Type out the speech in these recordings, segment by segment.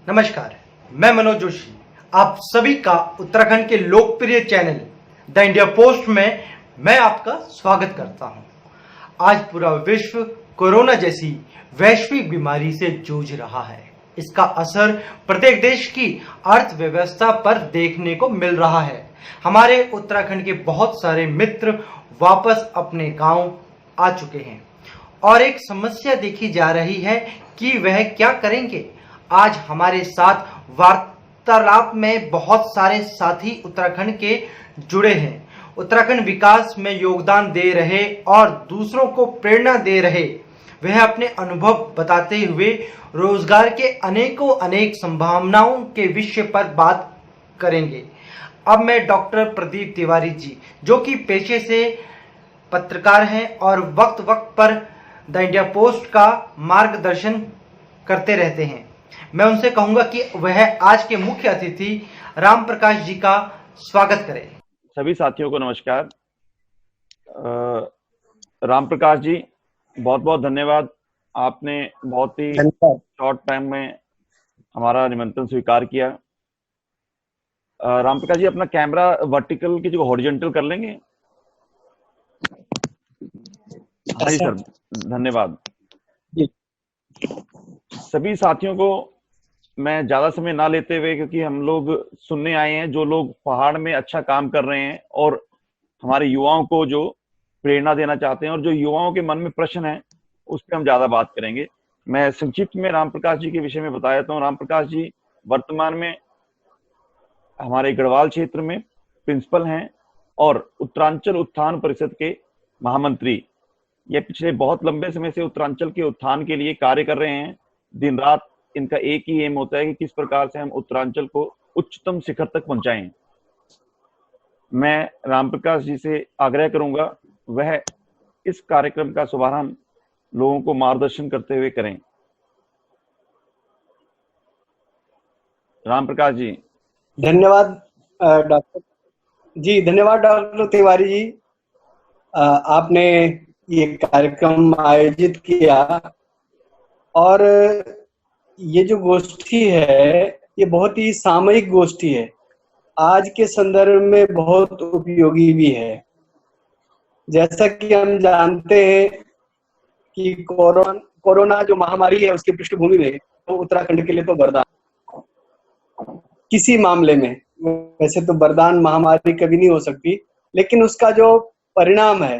नमस्कार, मैं मनोज जोशी। आप सभी का उत्तराखंड के लोकप्रिय चैनल द इंडिया पोस्ट में मैं आपका स्वागत करता हूं। आज पूरा विश्व कोरोना जैसी वैश्विक बीमारी से जूझ रहा है। इसका असर प्रत्येक देश की अर्थव्यवस्था पर देखने को मिल रहा है। हमारे उत्तराखंड के बहुत सारे मित्र वापस अपने गांव आ चुके हैं और एक समस्या देखी जा रही है कि वह क्या करेंगे। आज हमारे साथ वार्तालाप में बहुत सारे साथी उत्तराखंड के जुड़े हैं। उत्तराखंड विकास में योगदान दे रहे और दूसरों को प्रेरणा दे रहे वह अपने अनुभव बताते हुए रोजगार के अनेक संभावनाओं के विषय पर बात करेंगे। अब मैं डॉक्टर प्रदीप तिवारी जी, जो कि पेशे से पत्रकार हैं और वक्त वक्त पर द इंडिया पोस्ट का मार्गदर्शन करते रहते हैं, मैं उनसे कहूंगा कि वह आज के मुख्य अतिथि राम प्रकाश जी का स्वागत करें। सभी साथियों को नमस्कार। राम प्रकाश जी, बहुत बहुत धन्यवाद। आपने बहुत ही शॉर्ट टाइम में हमारा निमंत्रण स्वीकार किया। राम प्रकाश जी, अपना कैमरा वर्टिकल की जगह हॉरिजॉन्टल कर लेंगे? हाँ जी सर, धन्यवाद। सभी साथियों को मैं ज्यादा समय ना लेते हुए, क्योंकि हम लोग सुनने आए हैं जो लोग पहाड़ में अच्छा काम कर रहे हैं और हमारे युवाओं को जो प्रेरणा देना चाहते हैं और जो युवाओं के मन में प्रश्न है उस पर हम ज्यादा बात करेंगे। मैं संक्षिप्त में राम प्रकाश जी के विषय में बता देता हूँ। राम प्रकाश जी वर्तमान में हमारे गढ़वाल क्षेत्र में प्रिंसिपल हैं और उत्तरांचल उत्थान परिषद के महामंत्री। ये पिछले बहुत लंबे समय से उत्तरांचल के उत्थान के लिए कार्य कर रहे हैं। दिन रात इनका एक ही एम होता है कि किस प्रकार से हम उत्तरांचल को उच्चतम शिखर तक पहुंचाएं। मैं राम प्रकाश जी से आग्रह करूंगा वह इस कार्यक्रम का शुभारंभ लोगों को मार्गदर्शन करते हुए करें। राम प्रकाश जी। धन्यवाद डॉक्टर जी, धन्यवाद डॉक्टर तिवारी जी। आपने ये कार्यक्रम आयोजित किया और ये जो गोष्ठी है ये बहुत ही सामयिक गोष्ठी है, आज के संदर्भ में बहुत उपयोगी भी है। जैसा कि हम जानते हैं कि कोरोना जो महामारी है उसकी पृष्ठभूमि में तो उत्तराखंड के लिए तो वरदान किसी मामले में, वैसे तो वरदान महामारी कभी नहीं हो सकती, लेकिन उसका जो परिणाम है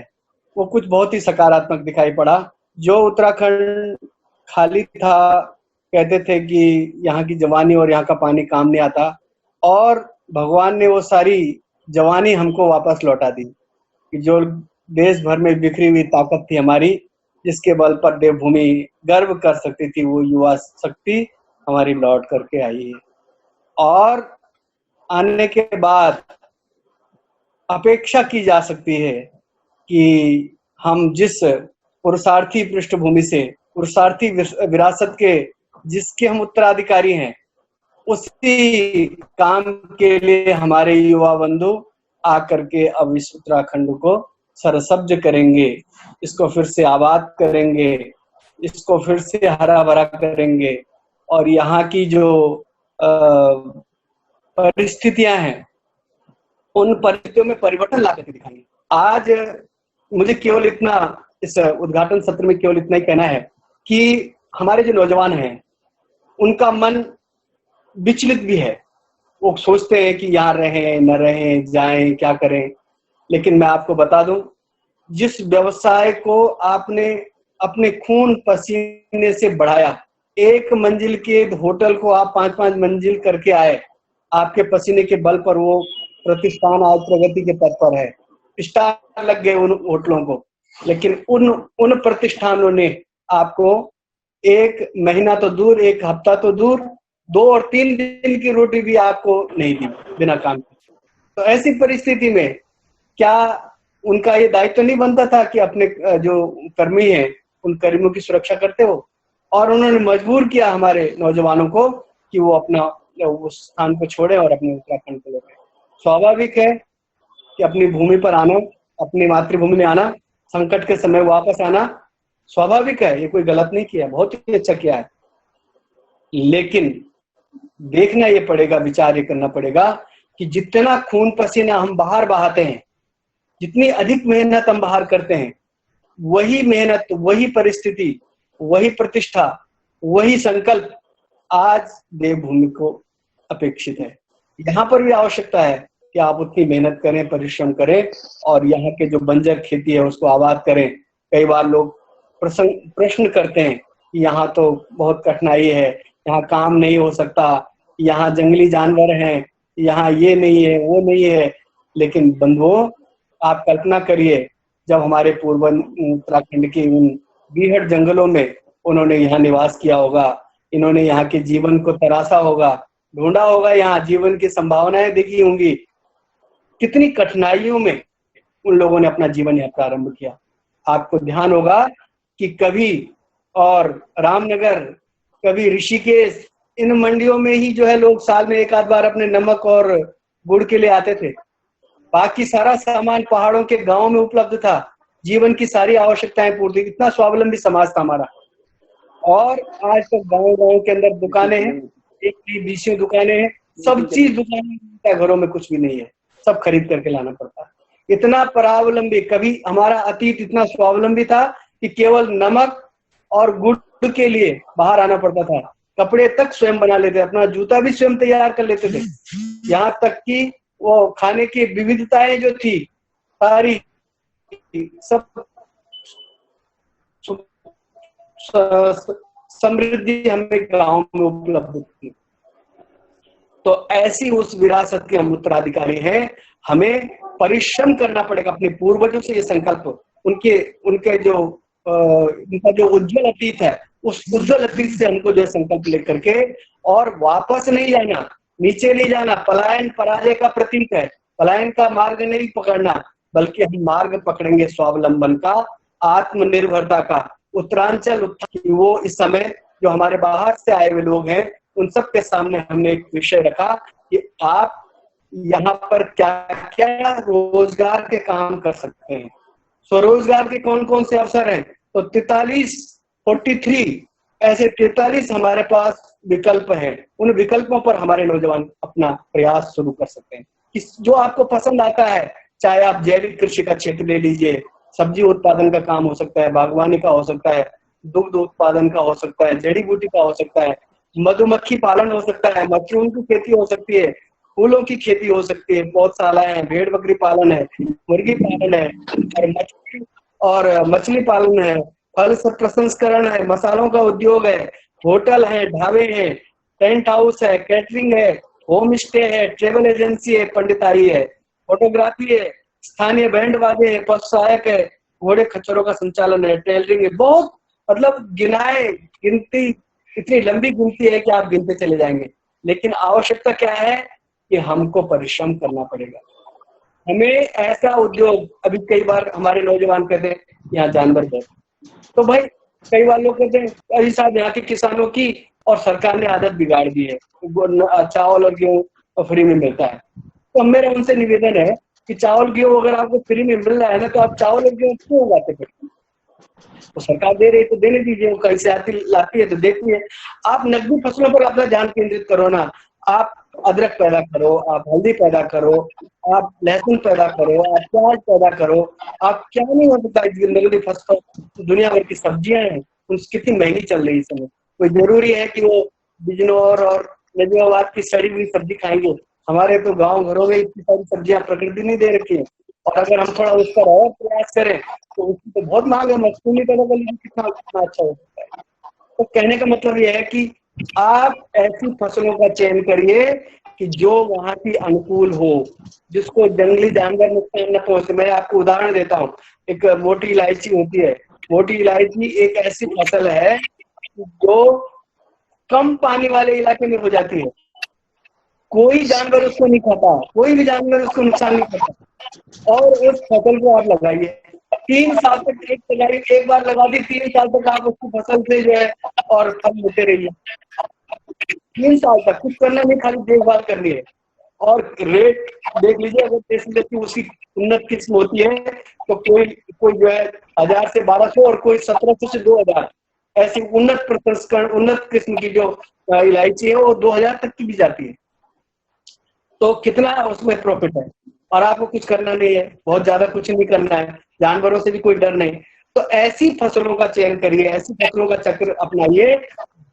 वो कुछ बहुत ही सकारात्मक दिखाई पड़ा। जो उत्तराखंड खाली था, कहते थे कि यहाँ की जवानी और यहाँ का पानी काम नहीं आता, और भगवान ने वो सारी जवानी हमको वापस लौटा दी कि जो देश भर में बिखरी हुई ताकत थी हमारी, जिसके बल पर देवभूमि गर्व कर सकती थी, वो युवा शक्ति हमारी लौट करके आई है। और आने के बाद अपेक्षा की जा सकती है कि हम जिस पुरुषार्थी पृष्ठभूमि से, पुरुषार्थी विरासत के जिसके हम उत्तराधिकारी हैं, उसी काम के लिए हमारे युवा बंधु आकर के अब इस उत्तराखंड को सरसब्ज करेंगे, इसको फिर से आबाद करेंगे, इसको फिर से हरा भरा करेंगे और यहाँ की जो परिस्थितियां हैं उन परिस्थितियों में परिवर्तन ला करके दिखाएंगे। आज मुझे केवल इतना इस उद्घाटन सत्र में केवल इतना ही कहना है कि हमारे जो नौजवान हैं उनका मन विचलित भी है। वो सोचते हैं कि यहाँ रहें न रहें, जाएं क्या करें, लेकिन मैं आपको बता दूं, जिस व्यवसाय को आपने अपने खून पसीने से बढ़ाया, एक मंजिल के होटल को आप 5-5 मंजिल करके आए, आपके पसीने के बल पर वो प्रतिष्ठान आज प्रगति के पथ पर है। स्टार लग गए उन होटलों को, लेकिन उन प्रतिष्ठानों ने आपको एक महीना तो दूर, एक हफ्ता तो दूर, 2 और 3 दिन की रोटी भी आपको नहीं दी बिना काम के। तो ऐसी परिस्थिति में क्या उनका ये दायित्व नहीं बनता था कि अपने जो कर्मी हैं उन कर्मियों की सुरक्षा करते हो? और उन्होंने मजबूर किया हमारे नौजवानों को कि वो अपना उस स्थान को छोड़े और अपने उत्तराखंड को लौटे। स्वाभाविक है कि अपनी भूमि पर आना, अपनी मातृभूमि में आना, संकट के समय वापस आना स्वाभाविक है, ये कोई गलत नहीं किया, बहुत ही अच्छा किया है। लेकिन देखना ये पड़ेगा, विचार ये करना पड़ेगा कि जितना खून पसीना हम बाहर बहाते हैं, जितनी अधिक मेहनत हम बाहर करते हैं, वही मेहनत, वही परिस्थिति, वही प्रतिष्ठा, वही संकल्प आज देवभूमि को अपेक्षित है। यहाँ पर भी आवश्यकता है कि आप उतनी मेहनत करें, परिश्रम करें और यहाँ के जो बंजर खेती है उसको आबाद करें। कई बार लोग प्रश्न करते हैं कि यहाँ तो बहुत कठिनाई है, यहाँ काम नहीं हो सकता, यहाँ जंगली जानवर हैं, यहाँ ये नहीं है, वो नहीं है। लेकिन बंधुओं, आप कल्पना करिए, जब हमारे पूर्वज उत्तराखंड के उन बीहड़ जंगलों में उन्होंने यहाँ निवास किया होगा, इन्होंने यहाँ के जीवन को तराशा होगा, ढूंढा होगा, यहाँ जीवन की संभावनाएं देखी होंगी, कितनी कठिनाइयों में उन लोगों ने अपना जीवन यहाँ प्रारंभ किया। आपको ध्यान होगा कि कभी और रामनगर, कभी ऋषिकेश, इन मंडियों में ही जो है लोग साल में एक आध बार अपने नमक और गुड़ के लिए आते थे। बाकी सारा सामान पहाड़ों के गांवों में उपलब्ध था, जीवन की सारी आवश्यकताएं पूर्ति, इतना स्वावलंबी समाज था हमारा। और आज तो गांव के अंदर दुकानें हैं, एक नहीं 20 दुकानें हैं, सब चीज दुकानें, घरों में कुछ भी नहीं है, सब खरीद करके लाना पड़ता है। इतना परावलंबी, कभी हमारा अतीत इतना स्वावलंबी था कि केवल नमक और गुड़ के लिए बाहर आना पड़ता था। कपड़े तक स्वयं बना लेते, अपना जूता भी स्वयं तैयार कर लेते थे। यहाँ तक कि वो खाने की विविधताएं जो थी सारी, सब समृद्धि हमें गांव में उपलब्ध थी। तो ऐसी उस विरासत के हम उत्तराधिकारी हैं। हमें परिश्रम करना पड़ेगा, अपने पूर्वजों से ये संकल्प, उनके जो उनका जो उज्जवल अतीत है, उस उज्जवल अतीत से हमको जो संकल्प लेकर के और वापस नहीं जाना, नीचे नहीं जाना। पलायन पराजय का प्रतीक है, पलायन का मार्ग नहीं पकड़ना, बल्कि हम मार्ग पकड़ेंगे स्वावलंबन का, आत्मनिर्भरता का। उत्तरांचल वो इस समय जो हमारे बाहर से आए हुए लोग हैं, उन सब के सामने हमने एक विषय रखा कि आप यहाँ पर क्या क्या रोजगार के काम कर सकते हैं। स्वरोजगार के कौन कौन से अवसर हैं? तो 43 ऐसे 43 हमारे पास विकल्प हैं। उन विकल्पों पर हमारे नौजवान अपना प्रयास शुरू कर सकते हैं। जो आपको पसंद आता है, चाहे आप जैविक कृषि का क्षेत्र ले लीजिए, सब्जी उत्पादन का काम हो सकता है, बागवानी का हो सकता है, दुग्ध उत्पादन का हो सकता है, जड़ी बूटी का हो सकता है, मधुमक्खी पालन हो सकता है, मशरूम की खेती हो सकती है, फूलों की खेती हो सकती है, पौधशालाएं हैं, भेड़ बकरी पालन है, मुर्गी पालन है और मछली पालन है, फल प्रसंस्करण है, मसालों का उद्योग है, होटल है, ढाबे हैं, टेंट हाउस है, कैटरिंग है, होम स्टे है, ट्रेवल एजेंसी है, पंडिताई है, फोटोग्राफी है, स्थानीय बैंड वाद्य है, पशु सहायक है, घोड़े खच्चरों का संचालन है, टेलरिंग है। बहुत मतलब गिनती इतनी लंबी गिनती है कि आप गिनते चले जाएंगे। लेकिन आवश्यकता क्या है कि हमको परिश्रम करना पड़ेगा। हमें ऐसा उद्योग, अभी कई बार हमारे नौजवान कहते हैं यहाँ जानवर है, तो भाई कई बार लोग कहते हैं अभी साहब यहाँ के किसानों की और सरकार ने आदत बिगाड़ दी है, चावल और गेहूं फ्री में मिलता है। तो मेरा उनसे निवेदन है कि चावल गेहूं अगर आपको फ्री में मिल रहा है ना, तो आप चावल और गेहूं क्यों उगाते फिर? तो सरकार दे रही है तो देने दीजिए, वो कहीं से लाती है तो देती है। आप नकदी फसलों पर अपना ध्यान केंद्रित करो ना। आप अदरक पैदा करो, आप हल्दी पैदा करो, आप लहसुन पैदा करो, आप प्याज पैदा करो। आप क्या नहीं हो सकता नकदी फसल, दुनिया भर की सब्जियां हैं, उनकी कितनी महंगी चल रही है इस समय। कोई जरूरी है कि वो बिजनौर और नजवाबाद की सड़ी हुई सब्जी खाएंगे? हमारे तो गाँव घरों में इतनी सारी सब्जियां प्रकृति नहीं दे रखी है, और अगर हम थोड़ा उस पर और प्रयास करें तो उसकी तो बहुत मांग है। मशरूम पैदा कर लीजिए, कितना अच्छा हो सकता है। तो कहने का मतलब यह है कि आप ऐसी फसलों का चयन करिए कि जो वहां की अनुकूल हो, जिसको जंगली जानवर नुकसान न पहुंचे। मैं आपको उदाहरण देता हूँ, एक मोटी इलायची होती है। मोटी इलायची एक ऐसी फसल है जो कम पानी वाले इलाके में हो जाती है। कोई जानवर उसको नहीं खाता, कोई भी जानवर उसको नुकसान नहीं करता। और उस फसल को आप लगाइए, 3 साल तक एक बार लगा दी, 3 साल तक आप उसकी फसल से जो है और फल लेते रहिए। 3 साल तक कुछ करना नहीं, खाली देखभाल करनी है। और रेट देख लीजिए, अगर देसी उसकी उन्नत किस्म होती है तो कोई जो है 1000 से 1200 और कोई 1700 से 2000। ऐसी उन्नत प्रसंस्करण, उन्नत किस्म की जो इलायची है वो 2000 तक की भी जाती है। तो कितना उसमें प्रॉफिट है, और आपको कुछ करना नहीं है, बहुत ज्यादा कुछ नहीं करना है, जानवरों से भी कोई डर नहीं। तो ऐसी फसलों का चयन करिए, ऐसी फसलों का चक्र अपनाइए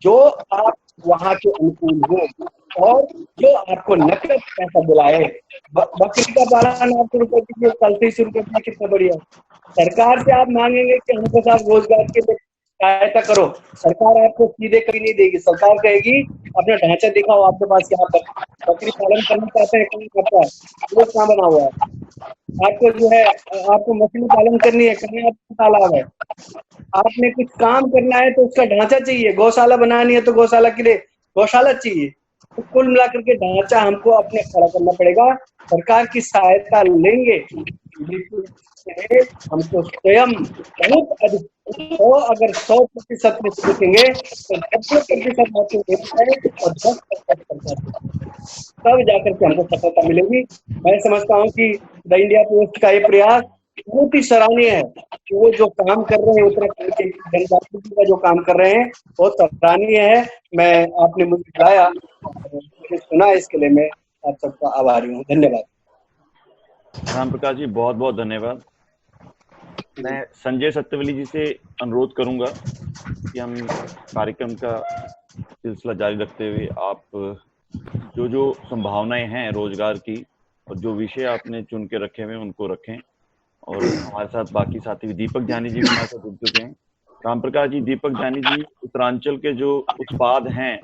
जो आप वहां के अनुकूल हो और जो आपको नकद पैसा दिलाए। बकरी का पालन आपको रुपए दीजिए, 35 रुपए में कितना बढ़िया। सरकार से आप मांगेंगे कि हमको साथ रोजगार के लिए सहायता करो, सरकार आपको सीधे कभी नहीं देगी। सरकार कहेगी अपना ढांचा दिखाओ, आपके पास क्या बकरी पालन करना चाहते हैं, कहाँ करता है, वो कहाँ बना हुआ है। आपको जो है, आपको मछली पालन करनी है, कहाँ आपका तालाब है। आपने कुछ काम करना है तो उसका ढांचा चाहिए, गौशाला बनानी है तो गौशाला के लिए गौशाला चाहिए। तो कुल मिलाकर के ढांचा हमको अपने खड़ा करना पड़ेगा, सरकार की सहायता लेंगे, हमको स्वयं बहुत अधिक, तो अगर 100% में सोचेंगे तो 90% आपको मिलता है और 10% तब जाकर के हमको सफलता मिलेगी। मैं समझता हूँ कि द इंडिया पोस्ट का ये प्रयास बहुत ही सराहनीय है कि वो जो काम कर रहे हैं उत्तराखंड के जनजागृति का जो काम कर रहे हैं बहुत सराहनीय है। मैं आपने मुझे बुलाया, मुझे सुना, इसके लिए मैं आप सबका आभारी हूँ। धन्यवाद। राम प्रकाश जी, बहुत बहुत धन्यवाद। मैं संजय सत्यवली जी से अनुरोध करूंगा कि हम कार्यक्रम का सिलसिला जारी रखते हुए आप जो जो संभावनाएं हैं रोजगार की और जो विषय आपने चुन के रखे हुए उनको रखें। और हमारे साथ बाकी साथी भी, दीपक जानी जी भी हमारे साथ जुड़ चुके हैं। राम प्रकाश जी, दीपक जानी जी उत्तरांचल के जो उत्पाद हैं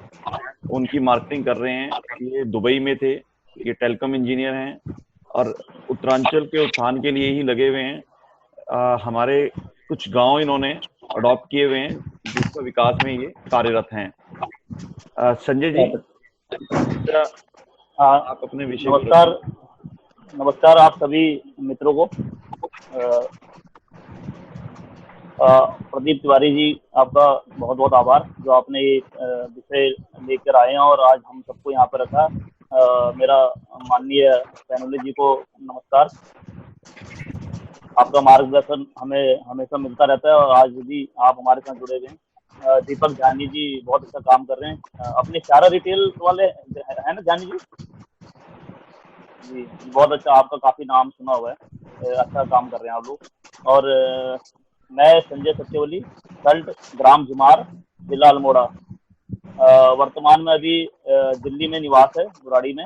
उनकी मार्केटिंग कर रहे हैं। ये दुबई में थे, ये टेलीकॉम इंजीनियर हैं और उत्तरांचल के उत्थान के लिए ही लगे हुए हैं। हमारे कुछ गांव इन्होंने अडॉप्ट किए हुए हैं जिसका विकास में ये कार्यरत हैं। संजय जी, आप अपने विषय। नमस्कार आप सभी मित्रों को। प्रदीप तिवारी जी, आपका बहुत बहुत आभार जो आपने ये विषय लेकर आए हैं और आज हम सबको यहाँ पर रखा। मेरा माननीय पैनलिस्ट जी को नमस्कार। आपका मार्गदर्शन हमें हमेशा मिलता रहता है और आज भी आप हमारे साथ जुड़े हुए हैं। दीपक जानी जी बहुत अच्छा काम कर रहे हैं, अपने सारा रिटेल वाले है ना जानी जी? जी बहुत अच्छा, आपका काफी नाम सुना हुआ है, अच्छा काम कर रहे हैं आप लोग। और मैं संजय सत्यवली, सल्ट, ग्राम झुमार, जिला अल्मोड़ा। वर्तमान में अभी दिल्ली में निवास है, बुराड़ी में।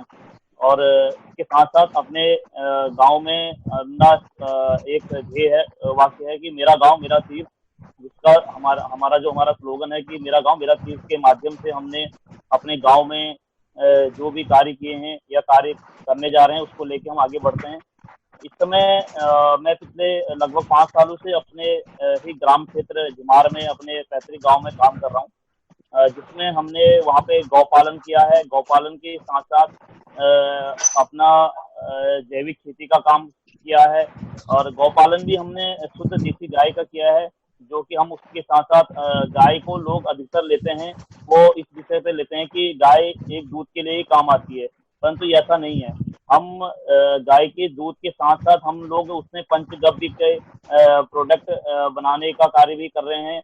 और इसके साथ साथ अपने गांव में अपना एक ध्येय है, वाक्य है कि मेरा गांव मेरा तीर्थ, जिसका हमारा स्लोगन है कि मेरा गांव मेरा तीर्थ के माध्यम से हमने अपने गांव में जो भी कार्य किए हैं या कार्य करने जा रहे हैं उसको लेके हम आगे बढ़ते हैं। इस समय मैं पिछले लगभग 5 सालों से अपने ही ग्राम क्षेत्र झुमार में अपने पैतृक गांव में काम कर रहा हूँ, जिसमें हमने वहाँ पे गौपालन किया है। गौपालन के साथ साथ अपना जैविक खेती का काम किया है और गौपालन भी हमने शुद्ध देसी गाय का किया है, जो कि हम उसके साथ साथ गाय को लोग अधिकतर लेते हैं, वो इस विषय पे लेते हैं कि गाय एक दूध के लिए ही काम आती है, परंतु ऐसा नहीं है। हम गाय के दूध के साथ साथ हम लोग उसमें पंचगव्य के प्रोडक्ट बनाने का कार्य भी कर रहे हैं।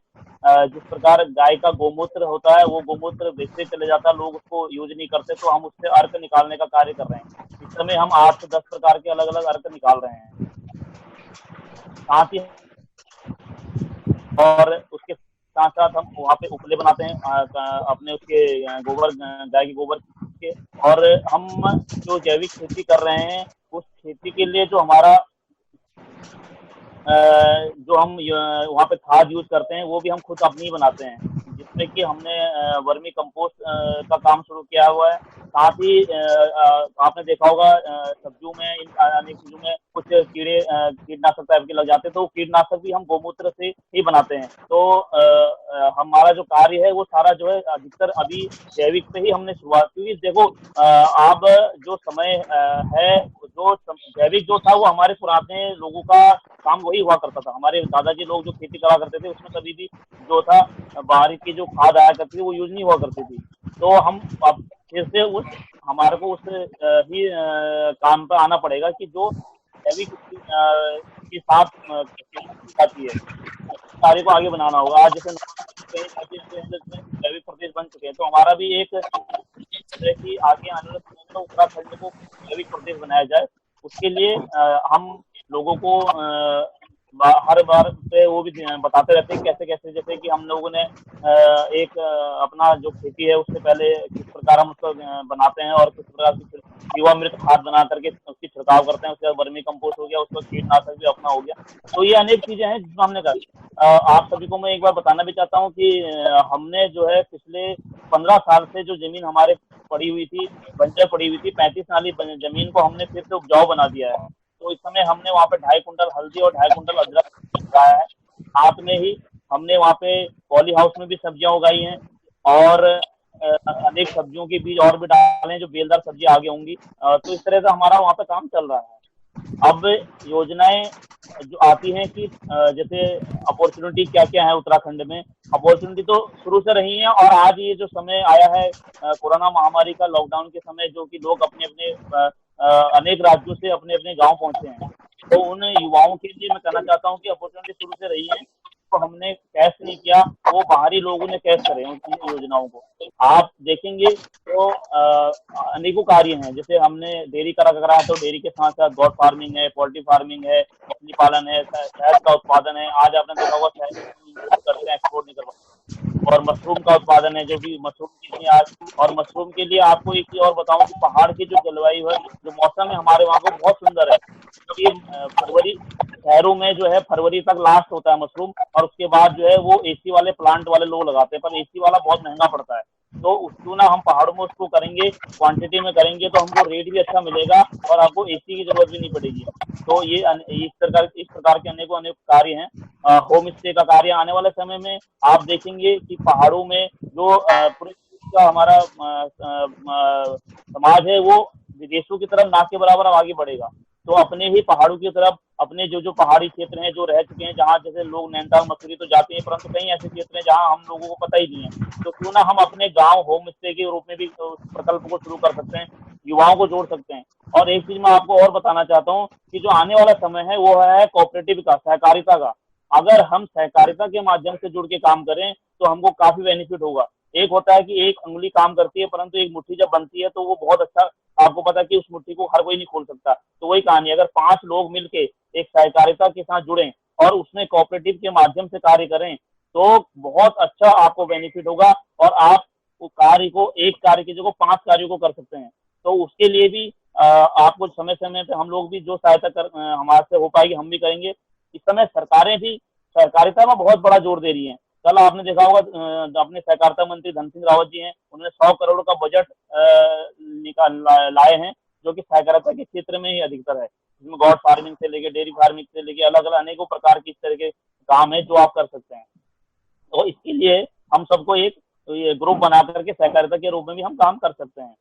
जिस प्रकार गाय का गोमूत्र होता है वो गोमूत्र बेचते चले जाता है, लोग उसको यूज नहीं करते, तो हम उससे अर्क निकालने का कार्य कर रहे हैं। इस समय हम 8 से 10 प्रकार के अलग अलग अर्क निकाल रहे हैं। साथ ही और उसके साथ साथ हम वहाँ पे उपले बनाते हैं अपने उसके गोबर, गाय के गोबर के। और हम जो जैविक खेती कर रहे हैं उस खेती के लिए जो हमारा जो हम वहाँ पे खाद यूज करते हैं वो भी हम खुद अपनी बनाते हैं, जिसमें कि हमने वर्मी कंपोस्ट का काम शुरू किया हुआ है। साथ ही आपने देखा होगा सब्जियों में, इन अनेक चीजों में कुछ कीड़े कीटनाशक टाइप के लग जाते हैं, तो कीटनाशक भी हम गोमूत्र से ही बनाते हैं। तो हमारा जो कार्य है वो सारा जो है अधिकतर अभी जैविक पे ही हमने शुरुआत की। देखो अब जो समय है, जो जैविक जो था वो हमारे पुराने लोगों का काम वही हुआ करता था। हमारे दादाजी लोग जो खेती करा करते थे उसमें कभी भी जो था बाहर की जो खाद आया करती थी वो यूज नहीं हुआ करती थी। तो हम अब फिर से हमारे को उस ही काम पर आना पड़ेगा कि जो जैविक के साथ आती है, कार्य को आगे बनाना होगा। आज जैसे कई ऐसे ऐसे हैं जिसमें जैविक प्रदेश बन चुके हैं। तो हमारा भी एक है कि आगे आने वाले समय में उत्तराखंड को जैविक प्रदेश बनाया जाए। उसके लिए हम लोगों को हर बार पे वो भी बताते रहते हैं कैसे कैसे, जैसे कि हम लोगों ने एक अपना जो खेती है उससे पहले किस प्रकार हम उसको बनाते हैं और किस प्रकार की जीवामृत खाद बना करके उसकी छिड़काव करते हैं। उसके बाद वर्मी कंपोस्ट हो गया, उसका कीटनाशक भी अपना हो गया। तो ये अनेक चीजें हैं जिसमें हमने कहा। आप सभी को मैं एक बार बताना भी चाहता हूँ कि हमने जो है पिछले 15 साल से जो जमीन हमारे पड़ी हुई थी, बंजर पड़ी हुई थी, 35 नाली जमीन को हमने फिर से उपजाऊ बना दिया है। तो इस समय हमने वहाँ पे 2.5 कुंटल हल्दी और 2.5 कुंटल अदरक उगाया है। साथ में ही हमने वहाँ पे पॉली हाउस में भी सब्जियां उगाई हैं और अनेक सब्जियों के बीज और भी डाले हैं जो बेलदार सब्जी आगे होंगी। तो इस तरह से हमारा वहाँ पे काम चल रहा है। अब योजनाएं जो आती हैं कि जैसे अपॉर्चुनिटी क्या क्या है उत्तराखंड में। अपॉर्चुनिटी तो शुरू से रही है और आज ये जो समय आया है कोरोना महामारी का, लॉकडाउन के समय, जो कि लोग अपने अपने अनेक राज्यों से अपने अपने गांव पहुंचे हैं। तो उन युवाओं के लिए मैं कहना चाहता हूं कि अपॉर्चुनिटी शुरू से रही है, तो हमने कैश नहीं किया, वो बाहरी लोगों ने कैश करे उन योजनाओं को। आप देखेंगे तो अनेकों कार्य हैं, जैसे हमने डेयरी करा है, तो डेयरी के साथ साथ गॉड फार्मिंग है, पोल्ट्री फार्मिंग है, मछली पालन है, शहद का उत्पादन है। आज आपने देखा होगा शहद इम्पोर्ट करते हैं, एक्सपोर्ट नहीं करवाते। और मशरूम का उत्पादन है, जो कि मशरूम की इतनी आज, और मशरूम के लिए आपको एक चीज और बताऊं कि पहाड़ की जो जलवायु है, जो मौसम है हमारे वहाँ को बहुत सुंदर है। तो ये फरवरी, शहरों में जो है फरवरी तक लास्ट होता है मशरूम, और उसके बाद जो है वो एसी वाले प्लांट वाले लोग लगाते हैं, पर एसी वाला बहुत महंगा पड़ता है। तो क्यों ना हम पहाड़ों में उसको करेंगे, क्वांटिटी में करेंगे, तो हमको रेट भी अच्छा मिलेगा और आपको एसी की जरूरत भी नहीं पड़ेगी। तो ये इस प्रकार के अनेकों अनेक कार्य हैं। होम स्टे का कार्य आने वाले समय में आप देखेंगे कि पहाड़ों में जो पूरे का हमारा समाज है वो विदेशों की तरफ ना के बराबर अब आगे बढ़ेगा। तो अपने ही पहाड़ों की तरफ, अपने जो जो पहाड़ी क्षेत्र हैं जो रह चुके हैं, जहाँ जैसे लोग नैनीताल मसूरी तो जाते हैं, परंतु कई ऐसे क्षेत्र हैं जहाँ हम लोगों को पता ही नहीं है। तो क्यों ना हम अपने गांव होम स्टे के रूप में भी उस प्रकल्प को शुरू कर सकते हैं, युवाओं को जोड़ सकते हैं। और एक चीज मैं आपको और बताना चाहता हूँ कि जो आने वाला समय है वो है कोऑपरेटिव का, सहकारिता का। अगर हम सहकारिता के माध्यम से जुड़ के काम करें तो हमको काफी बेनिफिट होगा। एक होता है कि एक उंगली काम करती है, परंतु एक मुट्ठी जब बनती है तो वो बहुत अच्छा, आपको पता है कि उस मुट्ठी को हर कोई नहीं खोल सकता। तो वही कहानी, अगर 5 लोग मिलके एक सहकारिता के साथ जुड़ें और उसमें कोऑपरेटिव के माध्यम से कार्य करें तो बहुत अच्छा आपको बेनिफिट होगा, और आप कार्य को, एक कार्य की जगह 5 कार्यों को कर सकते हैं। तो उसके लिए भी आपको समय समय पे हम लोग भी जो सहायता हमारे से हो पाएगी हम भी करेंगे। इस समय सरकारें भी सहकारिता में बहुत बड़ा जोर दे रही हैं। कल आपने देखा होगा अपने सहकारिता मंत्री धन सिंह रावत जी हैं, उन्होंने 100 करोड़ का बजट लाए हैं, जो कि सहकारिता के क्षेत्र में ही अधिकतर है, जिसमें गॉड फार्मिंग से लेके डेयरी फार्मिंग से लेके अलग अलग अनेकों प्रकार की इस तरह के काम है जो आप कर सकते हैं। तो इसके लिए हम सबको एक ग्रुप बना करके सहकारिता के रूप में भी हम काम कर सकते हैं।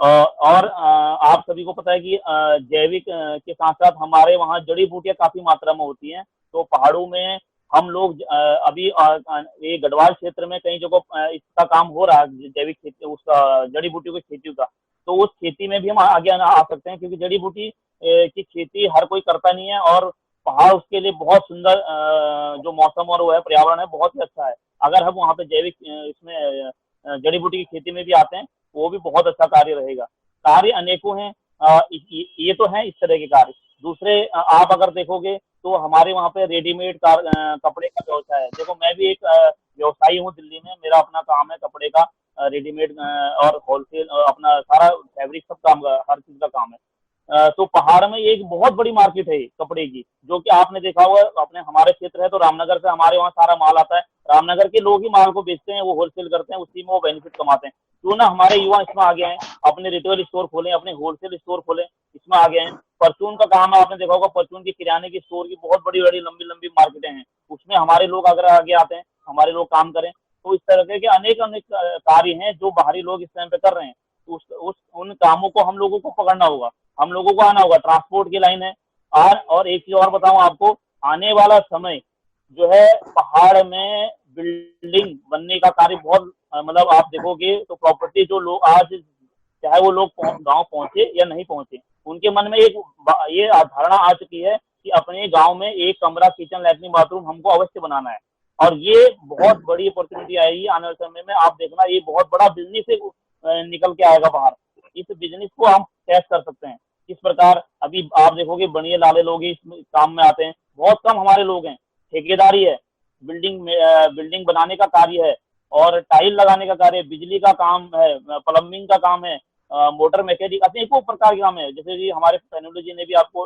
और आप सभी को पता है कि जैविक के साथ साथ हमारे वहाँ जड़ी बूटियां काफी मात्रा में होती हैं। तो पहाड़ों में हम लोग अभी ये गढ़वाल क्षेत्र में कई जगह इसका काम हो रहा है, जैविक खेती, उसका जड़ी बूटियों की खेती का। तो उस खेती में भी हम आगे आ सकते हैं, क्योंकि जड़ी बूटी की खेती हर कोई करता नहीं है, और पहाड़ उसके लिए बहुत सुंदर जो मौसम और वो है, पर्यावरण है, बहुत ही अच्छा है। अगर हम वहाँ पे जैविक इसमें जड़ी बूटी की खेती में भी आते हैं, वो भी बहुत अच्छा कार्य रहेगा। कार्य अनेकों हैं, ये तो है इस तरह के कार्य। दूसरे आप अगर देखोगे तो हमारे वहाँ पे रेडीमेड कपड़े का व्यवसाय है। देखो, मैं भी एक व्यवसायी हूँ दिल्ली में, मेरा अपना काम है कपड़े का, रेडीमेड और होलसेल, अपना सारा फैब्रिक सब काम का, हर चीज का काम है। तो पहाड़ में एक बहुत बड़ी मार्केट है कपड़े की, जो कि आपने देखा होगा, अपने हमारे क्षेत्र है तो रामनगर से हमारे वहाँ सारा माल आता है, रामनगर के लोग ही माल को बेचते हैं, वो होलसेल करते हैं, उसी में वो बेनिफिट कमाते हैं। क्यों ना हमारे युवा इसमें आगे हैं, अपने रिटेल स्टोर खोलें, अपने होलसेल स्टोर खोलें, इसमें आगे हैं। परचून का काम है, आपने देखा होगा, परचून की किराने की स्टोर की बहुत बड़ी बड़ी लंबी लंबी मार्केटें हैं, उसमें हमारे लोग अगर आगे आते हैं, हमारे लोग काम करें, तो इस तरह के अनेक अनेक कार्य हैं जो बाहरी लोग इस टाइम पे कर रहे हैं। उन कामों को हम लोगों को पकड़ना होगा, हम लोगों को आना होगा। ट्रांसपोर्ट की लाइन है। और एक चीज और बताऊं आपको, आने वाला समय जो है पहाड़ में बिल्डिंग बनने का कार्य बहुत, मतलब आप देखोगे तो प्रॉपर्टी जो लोग आज, चाहे वो लोग गांव पहुंचे या नहीं पहुंचे, उनके मन में एक ये धारणा आ चुकी है कि अपने गांव में एक कमरा, किचन, लैट्रिन, बाथरूम हमको अवश्य बनाना है। और ये बहुत बड़ी अपॉर्चुनिटी आएगी आने वाले समय में। आप देखना, ये बहुत बड़ा बिजनेस से निकल के आएगा बाहर। इस बिजनेस को हम टेस्ट कर सकते हैं। किस प्रकार अभी आप देखोगे बड़े लाले लोग ही इस काम में आते हैं, बहुत कम हमारे लोग हैं। ठेकेदारी है, बिल्डिंग बनाने का कार्य है, और टाइल लगाने का कार्य, बिजली का काम है, प्लम्बिंग का काम है, मोटर मैकेनिक, अनेकों प्रकार के काम है। जैसे कि हमारे फैनुल जी ने भी आपको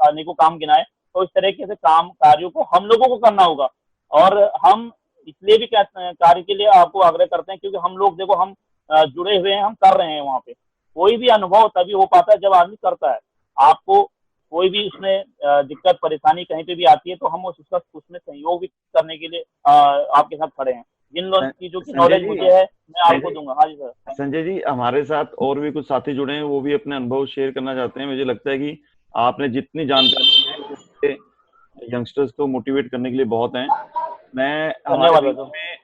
अनेकों काम गिनाए। तो इस तरीके से काम कार्यों को हम लोगों को करना होगा। और हम इसलिए भी कार्य के लिए आपको आग्रह करते हैं क्योंकि हम लोग देखो, हम जुड़े हुए हैं, हम कर रहे हैं वहां पे। कोई भी अनुभव तभी हो पाता है जब आदमी करता है। आपको कोई भी उसमें दिक्कत परेशानी कहीं पे भी आती है तो हम उसमें सहयोग भी करने के लिए आपके साथ खड़े हैं। जिन लोग चीजों की संजय नॉलेज जी, मुझे है मैं आपको दूंगा। हाँ जी सर। संजय जी, हमारे साथ और भी कुछ साथी जुड़े हैं, वो भी अपने अनुभव शेयर करना चाहते हैं। मुझे लगता है कि आपने जितनी जानकारी दी है उससे यंगस्टर्स को मोटिवेट करने के लिए बहुत हैं। मैं हमारे धन्यवाद बीच सर। में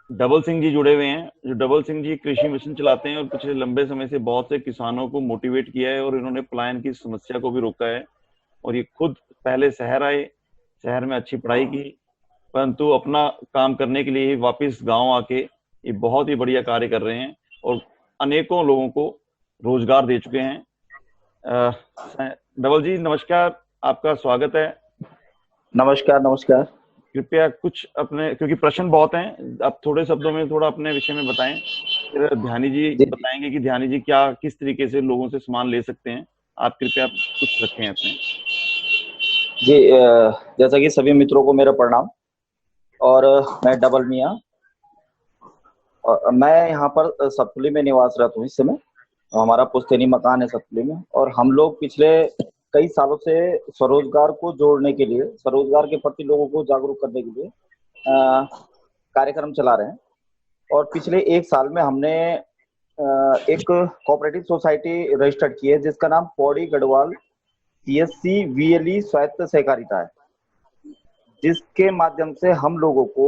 डबल सिंह जी जुड़े हुए हैं। जो डबल सिंह जी कृषि मिशन चलाते हैं और पिछले लंबे समय से बहुत से किसानों को मोटिवेट किया है, और इन्होंने पलायन की समस्या को भी रोका है। और ये खुद पहले शहर आए, शहर में अच्छी पढ़ाई की, परंतु अपना काम करने के लिए वापस गांव आके ये बहुत ही बढ़िया कार्य कर रहे हैं और अनेकों लोगों को रोजगार दे चुके हैं। डबल जी नमस्कार, आपका स्वागत है। नमस्कार नमस्कार। कृपया कुछ अपने, क्योंकि प्रश्न बहुत हैं, आप थोड़े शब्दों में थोड़ा अपने विषय में बताएं, फिर ध्यानी जी जी बताएंगे कि ध्यानी जी क्या किस तरीके से लोगों से सामान ले सकते हैं। आप कृपया कुछ रखें अपने। जी जैसा कि सभी मित्रों को मेरा प्रणाम। और मैं डबल मियाँ, और मैं यहाँ पर सतपुली में निवासरत हूँ इस समय। हमारा पुश्तैनी मकान है सतपुली में, और हम लोग पिछले कई सालों से स्वरोजगार को जोड़ने के लिए, स्वरोजगार के प्रति लोगों को जागरूक करने के लिए कार्यक्रम चला रहे हैं। और पिछले एक साल में हमने एक कोऑपरेटिव सोसाइटी रजिस्टर्ड की है जिसका नाम पौड़ी गढ़वाल CSC VLE स्वायत्त सहकारिता है, जिसके माध्यम से हम लोगों को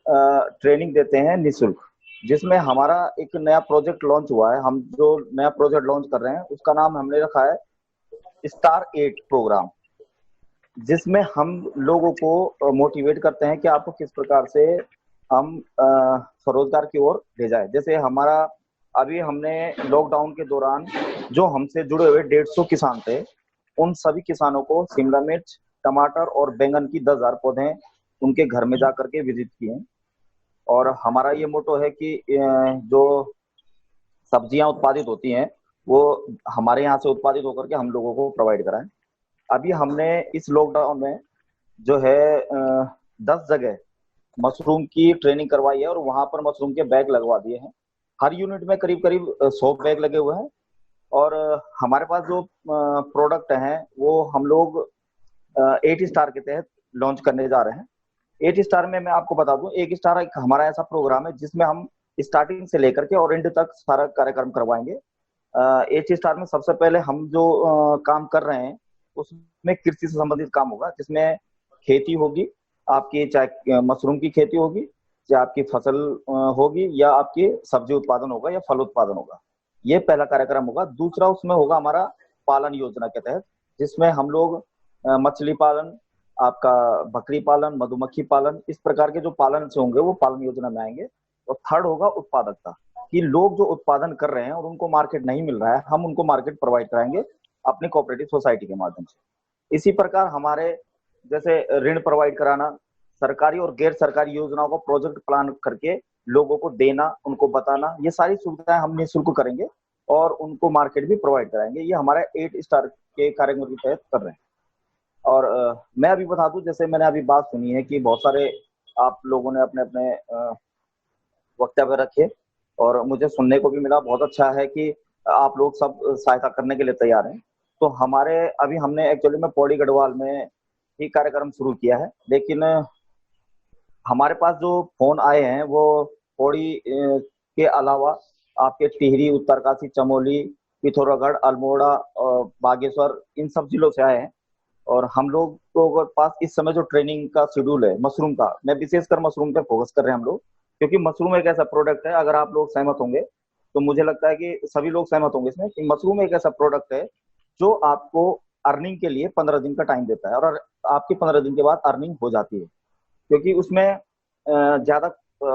ट्रेनिंग देते हैं निःशुल्क। जिसमें हमारा एक नया प्रोजेक्ट लॉन्च हुआ है। हम जो नया प्रोजेक्ट लॉन्च कर रहे हैं उसका नाम हमने रखा है स्टार 8 प्रोग्राम, जिसमें हम लोगों को मोटिवेट करते हैं कि आपको किस प्रकार से हम स्वरोजगार की ओर ले जाए। जैसे हमारा अभी हमने लॉकडाउन के दौरान जो हमसे जुड़े हुए 150 किसान थे, उन सभी किसानों को शिमला मिर्च, टमाटर और बैंगन की 10,000 पौधे उनके घर में जाकर के विजिट किए। और हमारा ये मोटो है कि जो सब्जियां उत्पादित होती हैं वो हमारे यहाँ से उत्पादित होकर के हम लोगों को प्रोवाइड कराएं। अभी हमने इस लॉकडाउन में जो है 10 जगह मशरूम की ट्रेनिंग करवाई है, और वहां पर मशरूम के बैग लगवा दिए हैं। हर यूनिट में करीब करीब 100 बैग लगे हुए हैं। और हमारे पास जो प्रोडक्ट हैं वो हम लोग 8 स्टार के तहत लॉन्च करने जा रहे हैं। 8 स्टार में मैं आपको बता दूं, 1 स्टार एक हमारा ऐसा प्रोग्राम है जिसमें हम स्टार्टिंग से लेकर के और एंड तक सारा कार्यक्रम करवाएंगे। 8 स्टार में सबसे पहले हम जो काम कर रहे हैं उसमें कृषि से संबंधित काम होगा, जिसमें खेती होगी आपकी, चाहे मशरूम की खेती होगी, चाहे आपकी फसल होगी, या आपकी सब्जी उत्पादन होगा, या फल उत्पादन होगा। ये पहला कार्यक्रम होगा। दूसरा उसमें होगा हमारा पालन योजना के तहत, जिसमें हम लोग मछली पालन, आपका बकरी पालन, मधुमक्खी पालन, इस प्रकार के जो पालन से होंगे वो पालन योजना में आएंगे। और थर्ड होगा उत्पादकता, कि लोग जो उत्पादन कर रहे हैं और उनको मार्केट नहीं मिल रहा है, हम उनको मार्केट प्रोवाइड कराएंगे अपनी कोऑपरेटिव सोसाइटी के माध्यम से। इसी प्रकार हमारे जैसे ऋण प्रोवाइड कराना, सरकारी और गैर सरकारी योजनाओं को प्रोजेक्ट प्लान करके लोगों को देना, उनको बताना, ये सारी सुविधाएं हम निःशुल्क करेंगे और उनको मार्केट भी प्रोवाइड कराएंगे। ये हमारे 8 स्टार के कार्यक्रम के तहत कर रहे हैं। और मैं अभी बता दूं, जैसे मैंने अभी बात सुनी है कि बहुत सारे आप लोगों ने अपने अपने वक्तव्य रखे, और मुझे सुनने को भी मिला। बहुत अच्छा है कि आप लोग सब सहायता करने के लिए तैयार हैं। तो हमारे अभी हमने एक्चुअली में पौड़ी गढ़वाल में ही कार्यक्रम शुरू किया है, लेकिन हमारे पास जो फोन आए हैं वो पौड़ी के अलावा आपके टिहरी, उत्तरकाशी, चमोली, पिथौरागढ़, अल्मोड़ा और बागेश्वर, इन सब जिलों से आए हैं। और हम लोग के पास इस समय जो ट्रेनिंग का शेड्यूल है मशरूम का, मैं विशेषकर मशरूम पे फोकस कर रहे हैं हम लोग, क्योंकि मशरूम एक ऐसा प्रोडक्ट है, अगर आप लोग सहमत होंगे तो मुझे लगता है कि सभी लोग सहमत होंगे इसमें, कि मशरूम एक ऐसा प्रोडक्ट है जो आपको अर्निंग के लिए 15 दिन का टाइम देता है, और आपकी 15 दिन के बाद अर्निंग हो जाती है। क्योंकि उसमें ज्यादा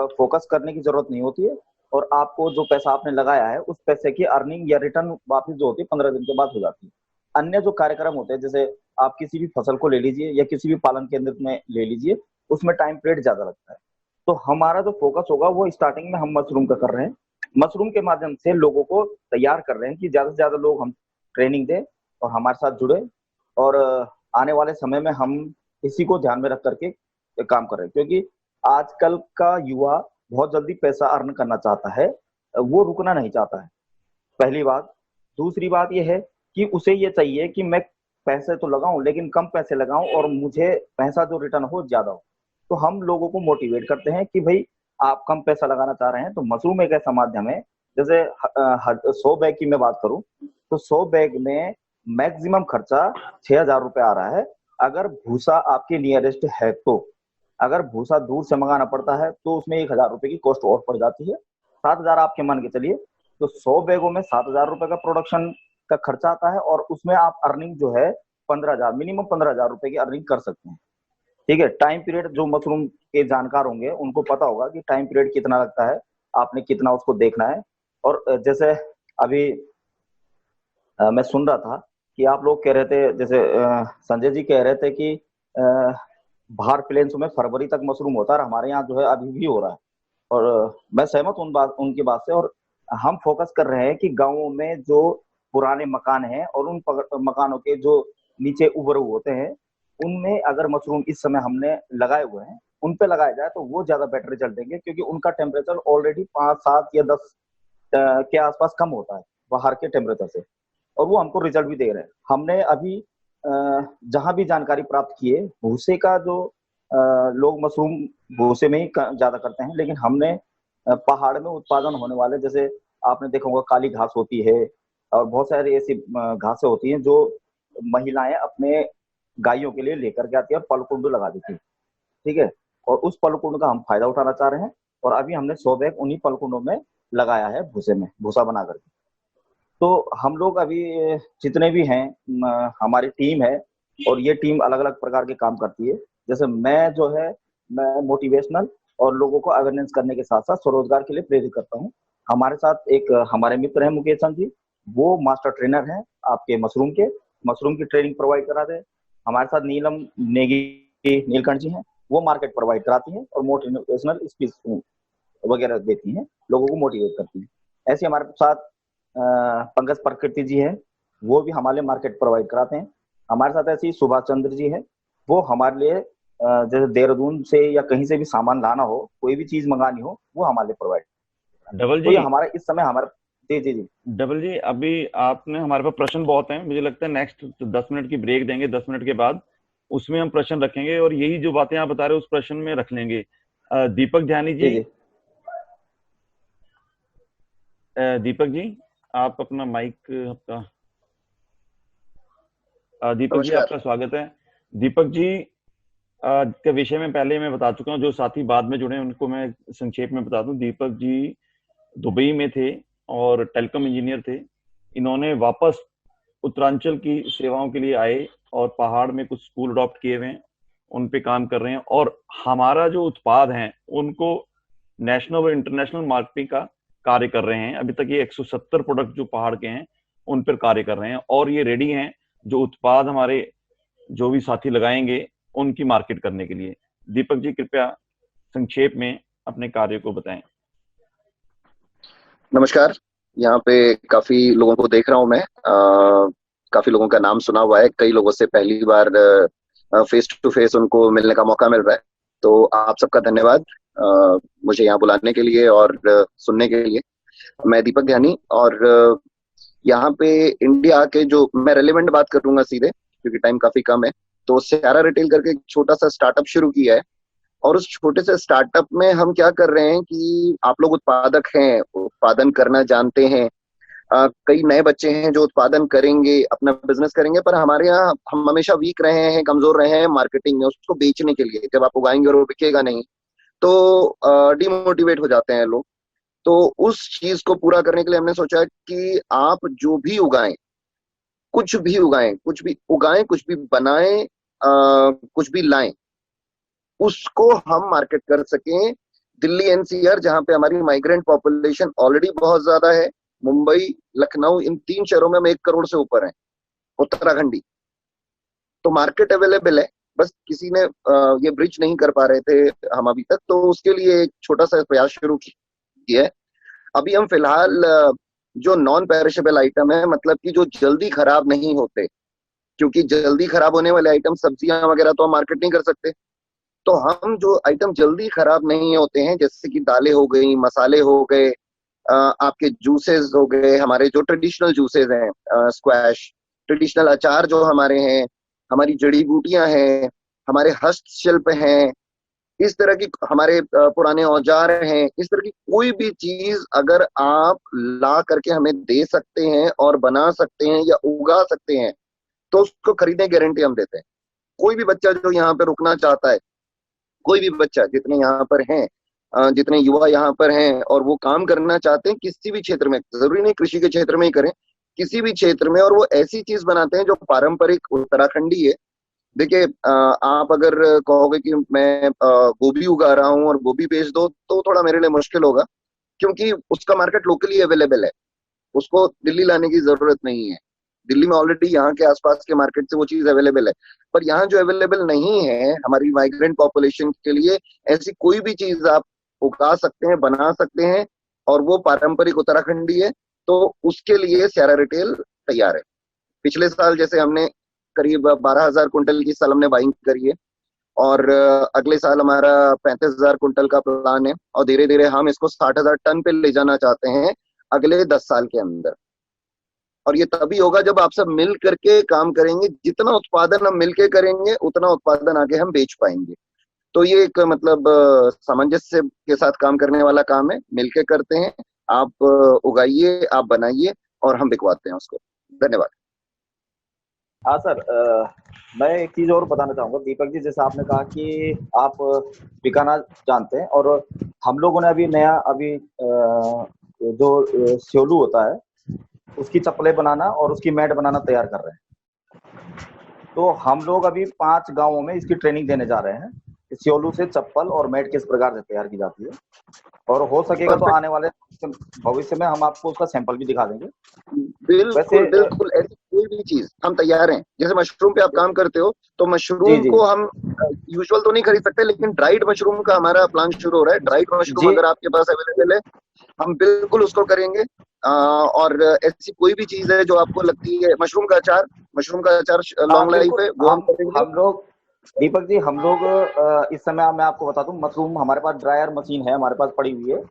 फोकस करने की जरूरत नहीं होती है, और आपको जो पैसा आपने लगाया है उस पैसे की अर्निंग या रिटर्न वापस जो होती है 15 दिन के बाद हो जाती है। अन्य जो कार्यक्रम होते हैं, जैसे आप किसी भी फसल को ले लीजिए या किसी भी पालन केंद्र में ले लीजिए, उसमें टाइम पीरियड ज्यादा लगता है। तो हमारा जो फोकस होगा वो स्टार्टिंग में हम मशरूम का कर रहे हैं। मशरूम के माध्यम से लोगों को तैयार कर रहे हैं कि ज्यादा से ज्यादा लोग हम ट्रेनिंग दें और हमारे साथ जुड़े, और आने वाले समय में हम इसी को ध्यान में रख करके काम कर रहे हैं। क्योंकि आजकल का युवा बहुत जल्दी पैसा अर्न करना चाहता है, वो रुकना नहीं चाहता है, पहली बात। दूसरी बात यह है कि उसे ये चाहिए कि मैं पैसे तो लगाऊं लेकिन कम पैसे लगाऊं और मुझे पैसा जो रिटर्न हो ज्यादा हो। तो हम लोगों को मोटिवेट करते हैं कि भाई आप कम पैसा लगाना चाह रहे हैं तो मशरूम एक ऐसा माध्यम है। जैसे 100 बैग की मैं बात करूं तो 100 बैग में मैक्सिमम खर्चा 6,000 रुपये आ रहा है, अगर भूसा आपके नियरेस्ट है तो। अगर भूसा दूर से मंगाना पड़ता है तो उसमें 1,000 रुपये की कॉस्ट और पड़ जाती है। 7,000 आपके मान के चलिए, तो 100 बैगों में 7,000 रुपये का प्रोडक्शन का खर्चा आता है, और उसमें आप अर्निंग जो है 15,000, मिनिमम 15,000 रुपये की अर्निंग कर सकते हैं। ठीक है। टाइम पीरियड जो मशरूम के जानकार होंगे उनको पता होगा कि टाइम पीरियड कितना लगता है, आपने कितना उसको देखना है। और जैसे अभी मैं सुन रहा था कि आप लोग कह रहे थे, जैसे संजय जी कह रहे थे कि बाहर प्लेन्स में फरवरी तक मशरूम होता है, हमारे यहाँ जो है अभी भी हो रहा है। और मैं सहमत हूँ उनकी बात से। और हम फोकस कर रहे हैं कि गाँवों में जो पुराने मकान हैं और उन मकानों के जो नीचे उभरे होते हैं, उनमें अगर मशरूम इस समय हमने लगाए हुए हैं उन पे लगाया जाए तो वो ज्यादा बेटर रिजल्ट देंगे, क्योंकि उनका टेम्परेचर ऑलरेडी 5, 7 या 10 के आसपास कम होता है बाहर के टेम्परेचर से, और वो हमको रिजल्ट भी दे रहे हैं। हमने अभी जहां भी जानकारी प्राप्त की है, भूसे का जो लोग मशरूम भूसे में ही ज्यादा करते हैं, लेकिन हमने पहाड़ में उत्पादन होने वाले, जैसे आपने देखा होगा काली घास होती है और बहुत सारी ऐसी घासें होती हैं जो महिलाएं अपने गायों के लिए लेकर के आती है और पलकुंड लगा देती है। ठीक है। और उस पलकुंड का हम फायदा उठाना चाह रहे हैं, और अभी हमने 100 बैग उन्हीं पलकुंडों में लगाया है, भूसे में भूसा बना करके। तो हम लोग अभी जितने भी हैं, हमारी टीम है, और ये टीम अलग अलग प्रकार के काम करती है। जैसे मैं जो है, मैं मोटिवेशनल और लोगों को अवेयरनेस करने के साथ साथ स्वरोजगार के लिए प्रेरित करता हूँ। हमारे साथ एक हमारे मित्र हैं मुकेश चंद जी, वो मास्टर ट्रेनर हैं आपके मशरूम की ट्रेनिंग प्रोवाइड कराते हैं। हमारे साथ नीलम नेगी नीलकंठ जी हैं, वो मार्केट प्रोवाइड कराती हैं और मोटिवेशनल स्पीच वगैरह देती हैं, लोगों को मोटिवेट करती हैं। ऐसे हमारे साथ पंकज प्रकृति जी है, वो भी हमारे लिए मार्केट प्रोवाइड कराते हैं। हमारे साथ ऐसे ही सुभाष चंद्र जी है, वो हमारे लिए जैसे देहरादून से या कहीं से भी सामान लाना हो, कोई भी चीज मंगानी हो, वो हमारे लिए प्रोवाइड। डबल तो जी, ये हमारा इस समय हमारा जी डबल जी, अभी आपने, हमारे पास प्रश्न बहुत हैं, मुझे लगता है नेक्स्ट 10 मिनट की ब्रेक देंगे, 10 मिनट के बाद उसमें हम प्रश्न रखेंगे और यही जो बातें आप बता रहे हो उस प्रश्न में रख लेंगे। दीपक ध्यानी जी, दीपक जी आप अपना माइक आपका, दीपक जी आपका स्वागत है। दीपक जी के विषय में पहले मैं बता चुका हूँ, जो साथी बाद में जुड़े हैं उनको मैं संक्षेप में बता दूं। दीपक जी दुबई में थे और टेलीकॉम इंजीनियर थे। इन्होंने वापस उत्तरांचल की सेवाओं के लिए आए और पहाड़ में कुछ स्कूल अडॉप्ट किए हुए हैं, उन पे काम कर रहे हैं, और हमारा जो उत्पाद है उनको नेशनल और इंटरनेशनल मार्केटिंग का कार्य कर रहे हैं। अभी तक ये 170 प्रोडक्ट जो पहाड़ के हैं उन पर कार्य कर रहे हैं, और ये रेडी हैं जो उत्पाद हमारे जो भी साथी लगाएंगे उनकी मार्केट करने के लिए। दीपक जी कृपया संक्षेप में अपने कार्य को बताएं। नमस्कार। यहाँ पे काफी लोगों को देख रहा हूँ मैं, काफी लोगों का नाम सुना हुआ है, कई लोगों से पहली बार फेस टू फेस उनको मिलने का मौका मिल रहा है, तो आप सबका धन्यवाद मुझे यहाँ बुलाने के लिए और सुनने के लिए। मैं दीपक ध्यानी, और यहाँ पे इंडिया के जो, मैं रेलेवेंट बात करूंगा सीधे क्योंकि टाइम काफी कम है, तो स्यारा रिटेल करके एक छोटा सा स्टार्टअप शुरू किया है, और उस छोटे से स्टार्टअप में हम क्या कर रहे हैं कि आप लोग उत्पादक हैं, उत्पादन करना जानते हैं, कई नए बच्चे हैं जो उत्पादन करेंगे, अपना बिजनेस करेंगे, पर हमारे यहाँ हम हमेशा वीक रहे हैं, कमजोर रहे हैं मार्केटिंग में, उसको बेचने के लिए। जब आप उगाएंगे और वो बिकेगा नहीं तो डिमोटिवेट हो जाते हैं लोग। तो उस चीज को पूरा करने के लिए हमने सोचा कि आप जो भी उगाएं, कुछ भी उगाएं, कुछ भी उगाएं, कुछ भी बनाएं, कुछ भी लाएं, उसको हम मार्केट कर सकें। दिल्ली एनसीआर जहां पे हमारी माइग्रेंट पॉपुलेशन ऑलरेडी बहुत ज्यादा है, मुंबई, लखनऊ, इन 3 शहरों में हम 1 करोड़ से ऊपर हैं, उत्तराखंडी, तो मार्केट अवेलेबल है। बस किसी ने ये ब्रिज नहीं कर पा रहे थे हम अभी तक, तो उसके लिए एक छोटा सा प्रयास शुरू किया है। अभी हम फिलहाल जो नॉन पेरिशेबल आइटम है, मतलब कि जो जल्दी खराब नहीं होते, क्योंकि जल्दी खराब होने वाले आइटम सब्जियां वगैरह तो हम मार्केट नहीं कर सकते, तो हम जो आइटम जल्दी खराब नहीं होते हैं, जैसे कि दालें हो गई, मसाले हो गए, आपके जूसेस हो गए, हमारे जो ट्रेडिशनल जूसेस हैं, स्क्वैश, ट्रेडिशनल अचार जो हमारे हैं, हमारी जड़ी बूटियां हैं, हमारे हस्तशिल्प हैं, इस तरह की हमारे पुराने औजार हैं, इस तरह की कोई भी चीज अगर आप ला करके हमें दे सकते हैं और बना सकते हैं या उगा सकते हैं, तो उसको खरीदने की गारंटी हम देते हैं। कोई भी बच्चा जो यहाँ पे रुकना चाहता है, कोई भी बच्चा, जितने यहाँ पर हैं, जितने युवा यहाँ पर हैं और वो काम करना चाहते हैं किसी भी क्षेत्र में, जरूरी नहीं कृषि के क्षेत्र में ही करें, किसी भी क्षेत्र में, और वो ऐसी चीज बनाते हैं जो पारंपरिक उत्तराखंडी है। देखिए, आप अगर कहोगे कि मैं गोभी उगा रहा हूँ और गोभी बेच दो, तो थोड़ा मेरे लिए मुश्किल होगा, क्योंकि उसका मार्केट लोकली अवेलेबल है, उसको दिल्ली लाने की जरूरत नहीं है। दिल्ली में ऑलरेडी यहाँ के आसपास के मार्केट से वो चीज अवेलेबल है, पर यहाँ जो अवेलेबल नहीं है हमारी माइग्रेंट पॉपुलेशन के लिए, ऐसी कोई भी चीज आप उगा सकते हैं, बना सकते हैं, और वो पारंपरिक उत्तराखंडी है, तो उसके लिए स्यारा रिटेल तैयार है। पिछले साल जैसे हमने करीब 12,000 कुंटल की साल हमने बाइंग करी है, और अगले साल हमारा 35,000 कुंटल का प्लान है, और धीरे धीरे हम इसको 60,000 टन पे ले जाना चाहते हैं अगले 10 साल के अंदर। और ये तभी होगा जब आप सब मिल करके काम करेंगे। जितना उत्पादन हम मिलके करेंगे, उतना उत्पादन आगे हम बेच पाएंगे। तो ये एक मतलब सामंजस्य के साथ काम करने वाला काम है, मिलके करते हैं। आप उगाइए, आप बनाइए, और हम बिकवाते हैं उसको। धन्यवाद। हाँ सर, मैं एक चीज और बताना चाहूंगा दीपक जी, जैसे आपने कहा कि आप बिकाना जानते हैं, और हम लोगों ने अभी नया जो स्योलू होता है उसकी चप्पलें बनाना और उसकी मैट बनाना तैयार कर रहे हैं। तो हम लोग अभी 5 गांवों में इसकी ट्रेनिंग देने जा रहे हैं, स्योलू से चप्पल और मैट किस प्रकार से तैयार की जाती है, और हो सकेगा तो आने वाले भविष्य में हम आपको उसका सैंपल भी दिखा देंगे। बिल्कुल बिल्कुल, ऐसी कोई भी चीज हम तैयार हैं। जैसे मशरूम पे आप काम करते हो, तो मशरूम को हम यूजुअल तो नहीं खरीद सकते, लेकिन ड्राइड मशरूम का हमारा प्लान शुरू हो रहा है। ड्राइड मशरूम अगर आपके पास अवेलेबल है, हम बिल्कुल उसको करेंगे। और ऐसी कोई भी चीज है जो आपको लगती है, मशरूम का अचार लॉन्ग लाइफ है, वो हम लोग दीपक जी, हम लोग इस समय मैं आपको बता दूं, मशरूम हमारे पास ड्रायर मशीन है, हमारे पास पड़ी हुई है,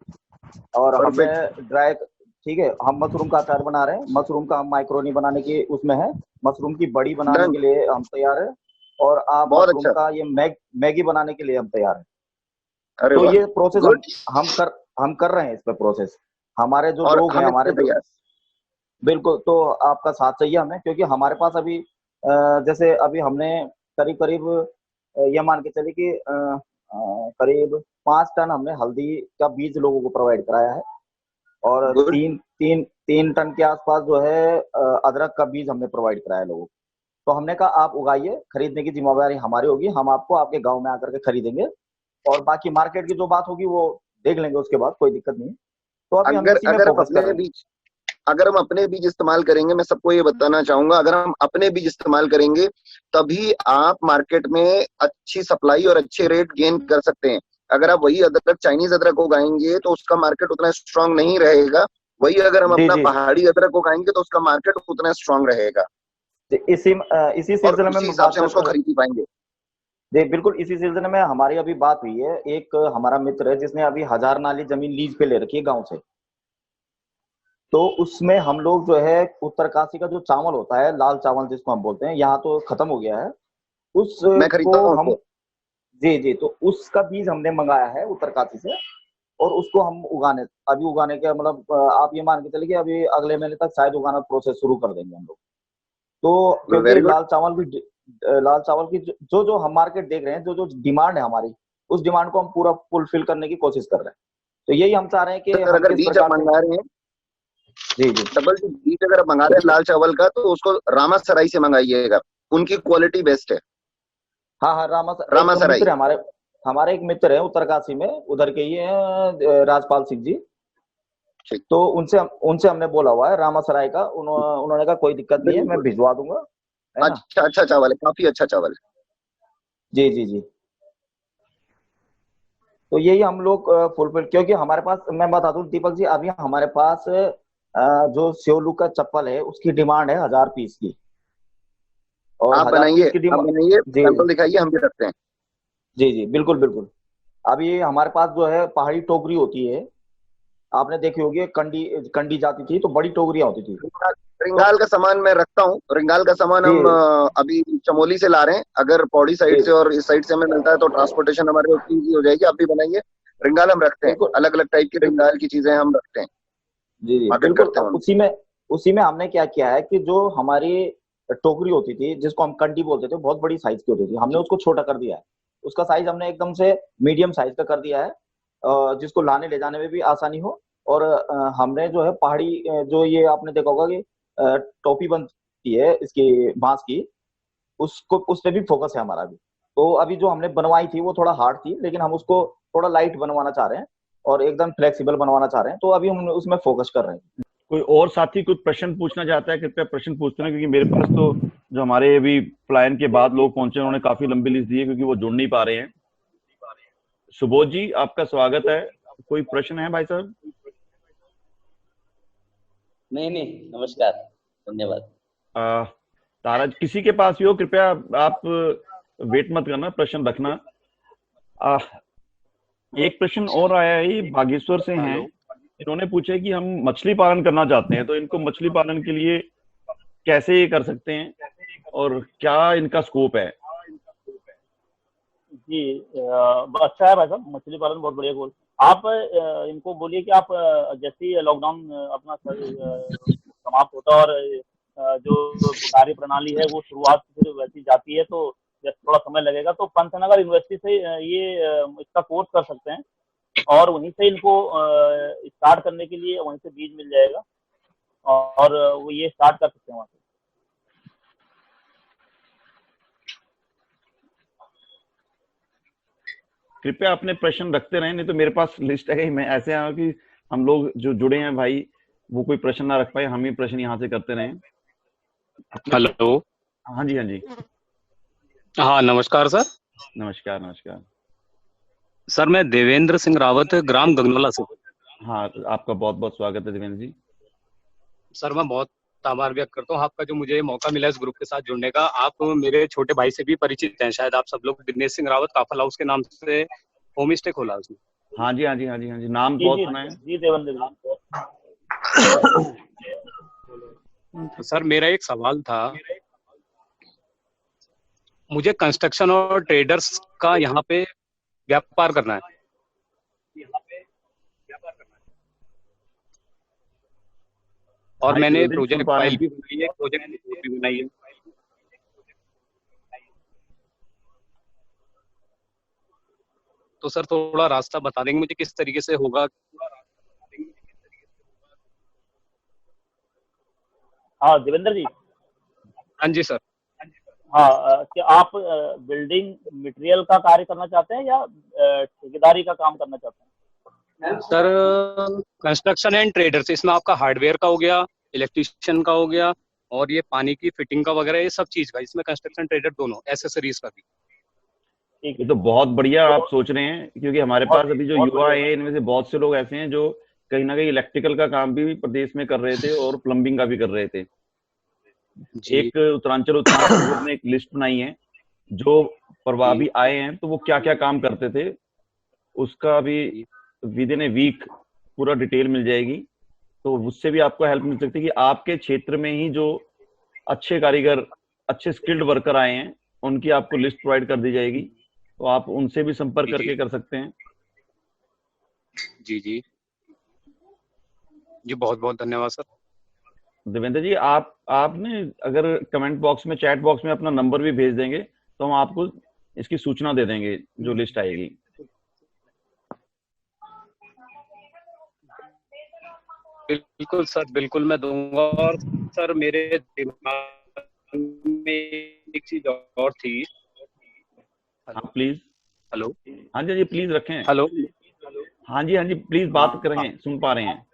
और हमें ड्राई, ठीक है, हम मशरूम का अचार बना रहे हैं। मशरूम का हम माइक्रोनी बनाने की उसमें है, मशरूम की बड़ी बनाने के लिए हम तैयार है, और आप मशरूम का ये मैगी बनाने के लिए हम तैयार है। तो ये प्रोसेस हम कर रहे हैं, इस पे प्रोसेस हमारे जो लोग हैं हमारे बिल्कुल। तो आपका साथ चाहिए हमें, क्योंकि हमारे पास अभी जैसे अभी हमने करीब ये मान के चलिए कि करीब 5 टन हमने हल्दी का बीज लोगों को प्रोवाइड कराया है, और 3 टन के आसपास जो है अदरक का बीज हमने प्रोवाइड कराया लोगों को। तो हमने कहा आप उगाइए, खरीदने की जिम्मेदारी हमारी होगी, हम आपको आपके गांव में आकर के खरीदेंगे, और बाकी मार्केट की जो बात होगी वो देख लेंगे उसके बाद, कोई दिक्कत नहीं। तो अभी अगर हम अपने बीज इस्तेमाल करेंगे, मैं सबको ये बताना चाहूंगा, अगर हम अपने बीज इस्तेमाल करेंगे तभी आप मार्केट में अच्छी सप्लाई और अच्छे रेट गेन कर सकते हैं। अगर आप वही अदरक, चाइनीज अदरक उगाएंगे तो उसका मार्केट उतना स्ट्रांग नहीं रहेगा। वही अगर हम अपना पहाड़ी अदरक उगाएंगे तो उसका मार्केट उतना स्ट्रांग रहेगा। इसी सिलसिले में हिसाब से उसको खरीद पाएंगे। बिल्कुल, इसी सिलसिले में हमारी अभी बात हुई है। एक हमारा मित्र है जिसने अभी 1000 नाली जमीन लीज पे ले रखी है गाँव से, तो उसमें हम लोग जो है उत्तरकाशी का जो चावल होता है, लाल चावल जिसको हम बोलते हैं, यहाँ तो खत्म हो गया है, उसको हम जी तो उसका बीज हमने मंगाया है उत्तरकाशी से, और उसको हम उगाने के मतलब आप ये मान के चलिए कि अभी अगले महीने तक शायद उगाना प्रोसेस शुरू कर देंगे हम लोग। तो क्योंकि लाल चावल की जो हम मार्केट देख रहे हैं, जो डिमांड है हमारी, उस डिमांड को हम पूरा फुलफिल करने की कोशिश कर रहे हैं। तो यही हम चाह रहे हैं कि अगर बीज आप मंगा रहे हैं, जी डबल बीज अगर आप मंगा रहे हैं लाल चावल का, तो उसको रामासराई से मंगाइएगा, उनकी क्वालिटी बेस्ट है। हाँ, रामासराई हमारे हमारे एक मित्र है उत्तरकाशी में, उधर के ही हैं राजपाल सिंह जी। ठीक। तो उनसे हमने बोला हुआ है रामासराय का, उन्होंने कहा कोई दिक्कत नहीं है, मैं भिजवा दूंगा, है ना। अच्छा चावल है, काफी अच्छा चावल है। जी जी जी। तो यही हम लोग फुलफिल, क्योंकि हमारे पास, मैं बता दूं दीपक जी, अभी हमारे पास जो सेवलू का चप्पल है उसकी डिमांड है 1000 पीस की, और आप 1000 बनाइए, पीस की आप डिमांड। बनाइए, जी सैंपल दिखाइए, हम भी रखते हैं। जी जी, बिल्कुल बिल्कुल। अभी हमारे पास जो है पहाड़ी टोकरी होती है, आपने देखी होगी, कंडी कंडी जाती थी तो बड़ी टोकरियां होती थी। रिंगाल का सामान मैं रखता हूँ, रिंगाल का सामान जी हम अभी चमोली से ला रहे हैं। अगर पौड़ी साइड जी, से और इस साइड से हमें मिलता है तो ट्रांसपोर्टेशन हमारे लिए इजी हो जाएगी। आप भी बनाइए, रिंगाल हम रखते हैं, बिल्कुल अलग अलग टाइप की रिंगाल की चीजें हम रखते हैं, जी जी, मार्केट बिल्कुल। करते हैं हम। उसी में हमने क्या किया है कि जो हमारी टोकरी होती थी, जिसको हम कंडी बोलते थे, बहुत बड़ी साइज की होती थी, हमने उसको छोटा कर दिया है। उसका साइज हमने एकदम से मीडियम साइज का कर दिया है, जिसको लाने ले जाने में भी आसानी हो। और हमने जो है पहाड़ी जो ये आपने देखा होगा कि टोपी बनती है इसकी बांस की, उसको उस पे भी फोकस है हमारा भी। तो अभी जो हमने बनवाई थी वो थोड़ा हार्ड थी, लेकिन हम उसको थोड़ा लाइट बनवाना चाह रहे हैं और एकदम फ्लेक्सिबल बनवाना चाह रहे हैं, तो अभी हम उसमें फोकस कर रहे हैं। कोई और साथी कुछ प्रश्न पूछना चाहता है, कृपया प्रश्न पूछते हैं, क्योंकि मेरे पास तो जो हमारे अभी प्लान के बाद लोग पहुंचे उन्होंने काफी लंबी लिस्ट दी है, क्योंकि वो जुड़ नहीं पा रहे हैं। सुबोध जी, आपका स्वागत है। कोई प्रश्न है भाई साहब? नहीं, नमस्कार, धन्यवाद। तारा, किसी के पास भी हो, कृपया आप वेट मत करना, प्रश्न रखना। एक प्रश्न और आया है, ये बागेश्वर से हैं। इन्होंने पूछा है कि हम मछली पालन करना चाहते हैं, तो इनको मछली पालन के लिए कैसे ये कर सकते हैं और क्या इनका स्कोप है? जी, अच्छा है भाई साहब, मछली पालन बहुत बढ़िया गोल। आप इनको बोलिए कि आप जैसे ही लॉकडाउन अपना समाप्त होता है और जो कार्य प्रणाली है वो शुरुआत फिर वैसी जाती है, तो जैसे थोड़ा समय लगेगा, तो पंतनगर यूनिवर्सिटी से ये इसका कोर्स कर सकते हैं और वहीं से इनको स्टार्ट करने के लिए वहीं से बीज मिल जाएगा और वो ये स्टार्ट कर सकते हैं वहाँ से। कृपया अपने प्रश्न रखते रहें, नहीं तो मेरे पास लिस्ट है, मैं ऐसे आया कि हम लोग जो जुड़े हैं भाई वो कोई प्रश्न ना रख पाए, हम ही प्रश्न यहाँ से करते रहें। हेलो। हाँ जी, हाँ जी। हाँ, नमस्कार सर। नमस्कार नमस्कार। सर मैं देवेंद्र सिंह रावत, ग्राम गगनौला से। हाँ, आपका बहुत बहुत स्वागत है देवेंद्र जी। सर मैं बहुत आभार व्यक्त करता हूँ आपका, जो मुझे मौका मिला इस ग्रुप के साथ जुड़ने का। आप मेरे छोटे भाई से भी परिचित हैं शायद, आप सब लोग। दिनेश सिंह रावत काफल हाउस के नाम से होम स्टे खोला उसने। हाँ जी, हाँ जी, हाँ जी, हाँ जी, नाम जी बहुत जी सुना है। जी देवेंद्र जी। तो सर मेरा एक सवाल था, मुझे कंस्ट्रक्शन और ट्रेडर्स का यहाँ पे व्यापार करना है। और भाई मैंने जल्दी सुन प्रोजेक्ट पा रहे फाइल हैं। भी बनाई है, प्रोजेक्ट भी बनाई है। तो सर थोड़ा रास्ता बता देंगे मुझे किस तरीके से होगा? हाँ देवेंद्र जी। हाँ जी सर। हाँ, क्या आप बिल्डिंग मटेरियल का कार्य करना चाहते हैं या ठेकेदारी का काम करना चाहते हैं? सर कंस्ट्रक्शन एंड ट्रेडर्स, इसमें आपका हार्डवेयर का हो गया, इलेक्ट्रिशियन का हो गया, और ये पानी की फिटिंग का वगैरह, ये सब चीज का इसमें कंस्ट्रक्शन ट्रेडर दोनों, एसेसरीज का भी। ठीक ये है। तो बहुत बढ़िया आप सोच रहे हैं, क्योंकि हमारे पास अभी जो बहुत युवा बढ़िया। हैं इनमें से बहुत से लोग ऐसे हैं जो कहीं ना कहीं इलेक्ट्रिकल का काम भी प्रदेश में कर रहे थे और प्लम्बिंग का भी कर रहे थे। जी एक उत्तरांचल उत्थान ग्रुप ने एक लिस्ट बनाई है, जो प्रभावी आए हैं तो वो क्या क्या काम करते थे, उसका भी विद इन ए वीक पूरा डिटेल मिल जाएगी। तो उससे भी आपको हेल्प मिल सकती है कि आपके क्षेत्र में ही जो अच्छे कारीगर, अच्छे स्किल्ड वर्कर आए हैं, उनकी आपको लिस्ट प्रोवाइड कर दी जाएगी, तो आप उनसे भी संपर्क करके कर सकते हैं। जी जी जी, बहुत बहुत धन्यवाद सर। देवेंद्र जी, आपने अगर कमेंट बॉक्स में, चैट बॉक्स में अपना नंबर भी भेज देंगे तो हम आपको इसकी सूचना दे देंगे जो लिस्ट आएगी। बिल्कुल सर, बिल्कुल मैं दूंगा। और सर मेरे दिमाग में एक चीज और थी। हाँ प्लीज। हेलो हाँ जी, हाँ जी, प्लीज रखें। हेलो। हाँ जी, प्लीज बात करें, सुन पा रहे हैं।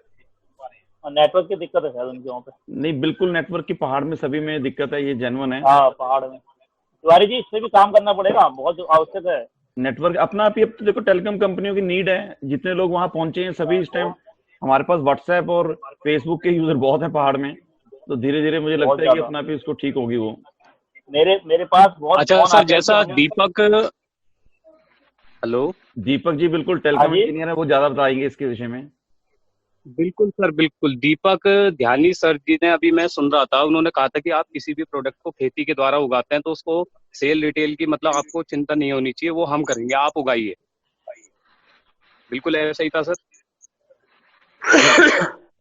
नेटवर्क की दिक्कत है शायद उनके वहाँ पे। नहीं, बिल्कुल नेटवर्क की पहाड़ में सभी में दिक्कत है, ये जेन्युइन है। हाँ, पहाड़ में। तिवारी जी, इस पे भी काम करना पड़ेगा, बहुत आवश्यक है। नेटवर्क अपना आप ही, अब तो देखो टेलीकॉम कंपनियों की नीड है, जितने लोग वहां पहुंचे हैं सभी इस टाइम, हमारे पास व्हाट्सएप और फेसबुक के यूजर बहुत हैं पहाड़ में, तो धीरे धीरे मुझे बहुत लगता है कि ज्यादा। अपना आप ही इसको ठीक होगी वो। मेरे पास बहुत अच्छा फोन सर, आते हैं कि जैसा हमें। दीपक, हेलो। दीपक जी बिल्कुल हाँ टेलीकॉम जी। इंजीनियर है, वो ज्यादा बताएंगे इसके विषय में। बिल्कुल सर, बिल्कुल। दीपक ध्यानी सर जी ने, अभी मैं सुन रहा था, उन्होंने कहा था कि आप किसी भी प्रोडक्ट को खेती के द्वारा उगाते हैं तो उसको सेल रिटेल की मतलब आपको चिंता नहीं होनी चाहिए, वो हम करेंगे, आप उगाइए। बिल्कुल ऐसा ही था सर।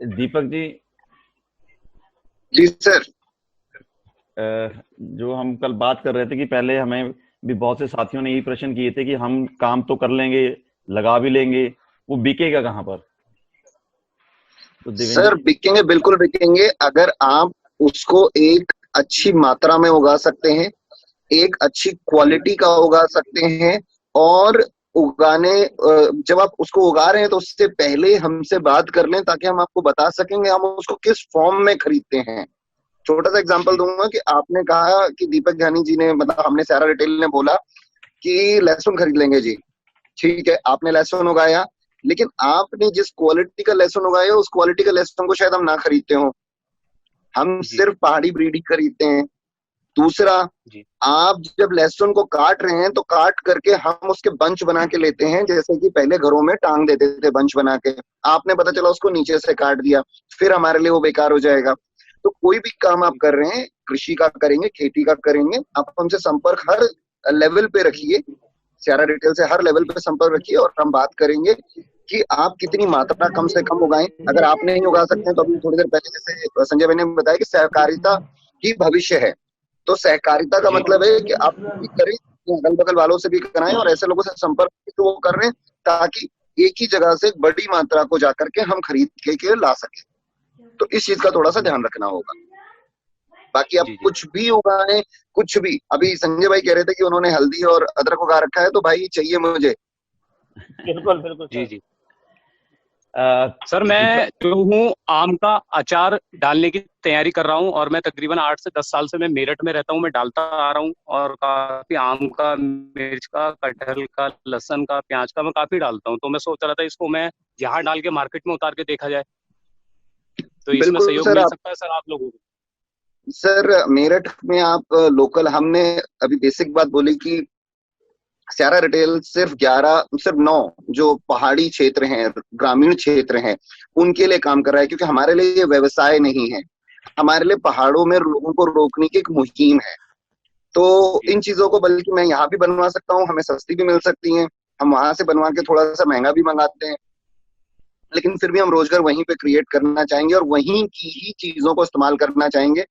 दीपक जी, जी सर। जो हम कल बात कर रहे थे कि पहले हमें भी बहुत से साथियों ने यही प्रश्न किए थे कि हम काम तो कर लेंगे, लगा भी लेंगे, वो बिकेगा कहाँ पर? तो देवेंद्र सर जी, बिकेंगे, बिल्कुल बिकेंगे, अगर आप उसको एक अच्छी मात्रा में उगा सकते हैं, एक अच्छी क्वालिटी का उगा सकते हैं, और जब आप उसको उगा रहे हैं तो उससे पहले हमसे बात कर लें, ताकि हम आपको बता सकेंगे हम उसको किस फॉर्म में खरीदते हैं। छोटा सा एग्जांपल दूंगा कि आपने कहा कि दीपक ध्यानी जी ने, मतलब हमने सारा रिटेल ने बोला कि लहसुन खरीद लेंगे जी। ठीक है, आपने लहसुन उगाया, लेकिन आपने जिस क्वालिटी का लहसुन उगाया उस क्वालिटी का लहसुन को शायद हम ना खरीदते हो, हम जी सिर्फ पहाड़ी ब्रीड ही खरीदते हैं। दूसरा, जी आप जब लहसुन को काट रहे हैं तो काट करके हम उसके बंच बना के लेते हैं, जैसे कि पहले घरों में टांग देते थे बंच बना के, आपने पता चला उसको नीचे से काट दिया, फिर हमारे लिए वो बेकार हो जाएगा। तो कोई भी काम आप कर रहे हैं, कृषि का करेंगे, खेती का करेंगे, आप हमसे संपर्क हर लेवल पे रखिए, सारा डिटेल से हर लेवल पे संपर्क रखिए, और हम बात करेंगे कि आप कितनी मात्रा कम से कम उगाएं। अगर आप नहीं उगा सकते हैं तो अभी थोड़ी देर पहले जैसे संजय भाई ने बताया कि सहकारिता ही भविष्य है, तो सहकारिता का जी मतलब है कि आप भी करें, अगल बगल वालों से भी कराएं, और ऐसे लोगों से संपर्क तो वो कर रहे हैं, ताकि एक ही जगह से बड़ी मात्रा को जाकर के हम खरीद के ला सकें। तो इस चीज का थोड़ा सा ध्यान रखना होगा। बाकी आप जी जी कुछ भी उगाएं, कुछ भी, अभी संजय भाई कह रहे थे कि उन्होंने हल्दी और अदरक उगा रखा है, तो भाई चाहिए मुझे। बिल्कुल बिल्कुल जी सर। जी सर, मैं दीपक, जो हूँ आम का अचार डालने की तैयारी कर रहा हूँ, और मैं तकरीबन 8 से 10 साल से मैं मेरठ में रहता हूँ, मैं डालता आ रहा हूँ, और काफी आम का, मिर्च का, कटहल का, लहसुन का, प्याज का मैं काफी डालता हूँ। तो मैं सोच रहा था इसको मैं यहाँ डाल के मार्केट में उतार के देखा जाए, तो इसमें बिल्कुल सहयोग सर। मिल आप सकता है सर आप लोगों को? सर मेरठ में आप लोकल, हमने अभी बेसिक बात बोली कि स्यारा रिटेल सिर्फ 9 जो पहाड़ी क्षेत्र हैं, ग्रामीण क्षेत्र हैं, उनके लिए काम कर रहा है, क्योंकि हमारे लिए ये व्यवसाय नहीं है, हमारे लिए पहाड़ों में लोगों को रोकने की एक मुहिम है। तो जी इन चीजों को बल्कि मैं यहाँ भी बनवा सकता हूँ, हमें सस्ती भी मिल सकती हैं, हम वहां से बनवा के थोड़ा सा महंगा भी मंगाते हैं, लेकिन फिर भी हम रोजगार वहीं पे क्रिएट करना चाहेंगे और वहीं की ही चीजों को इस्तेमाल करना चाहेंगे।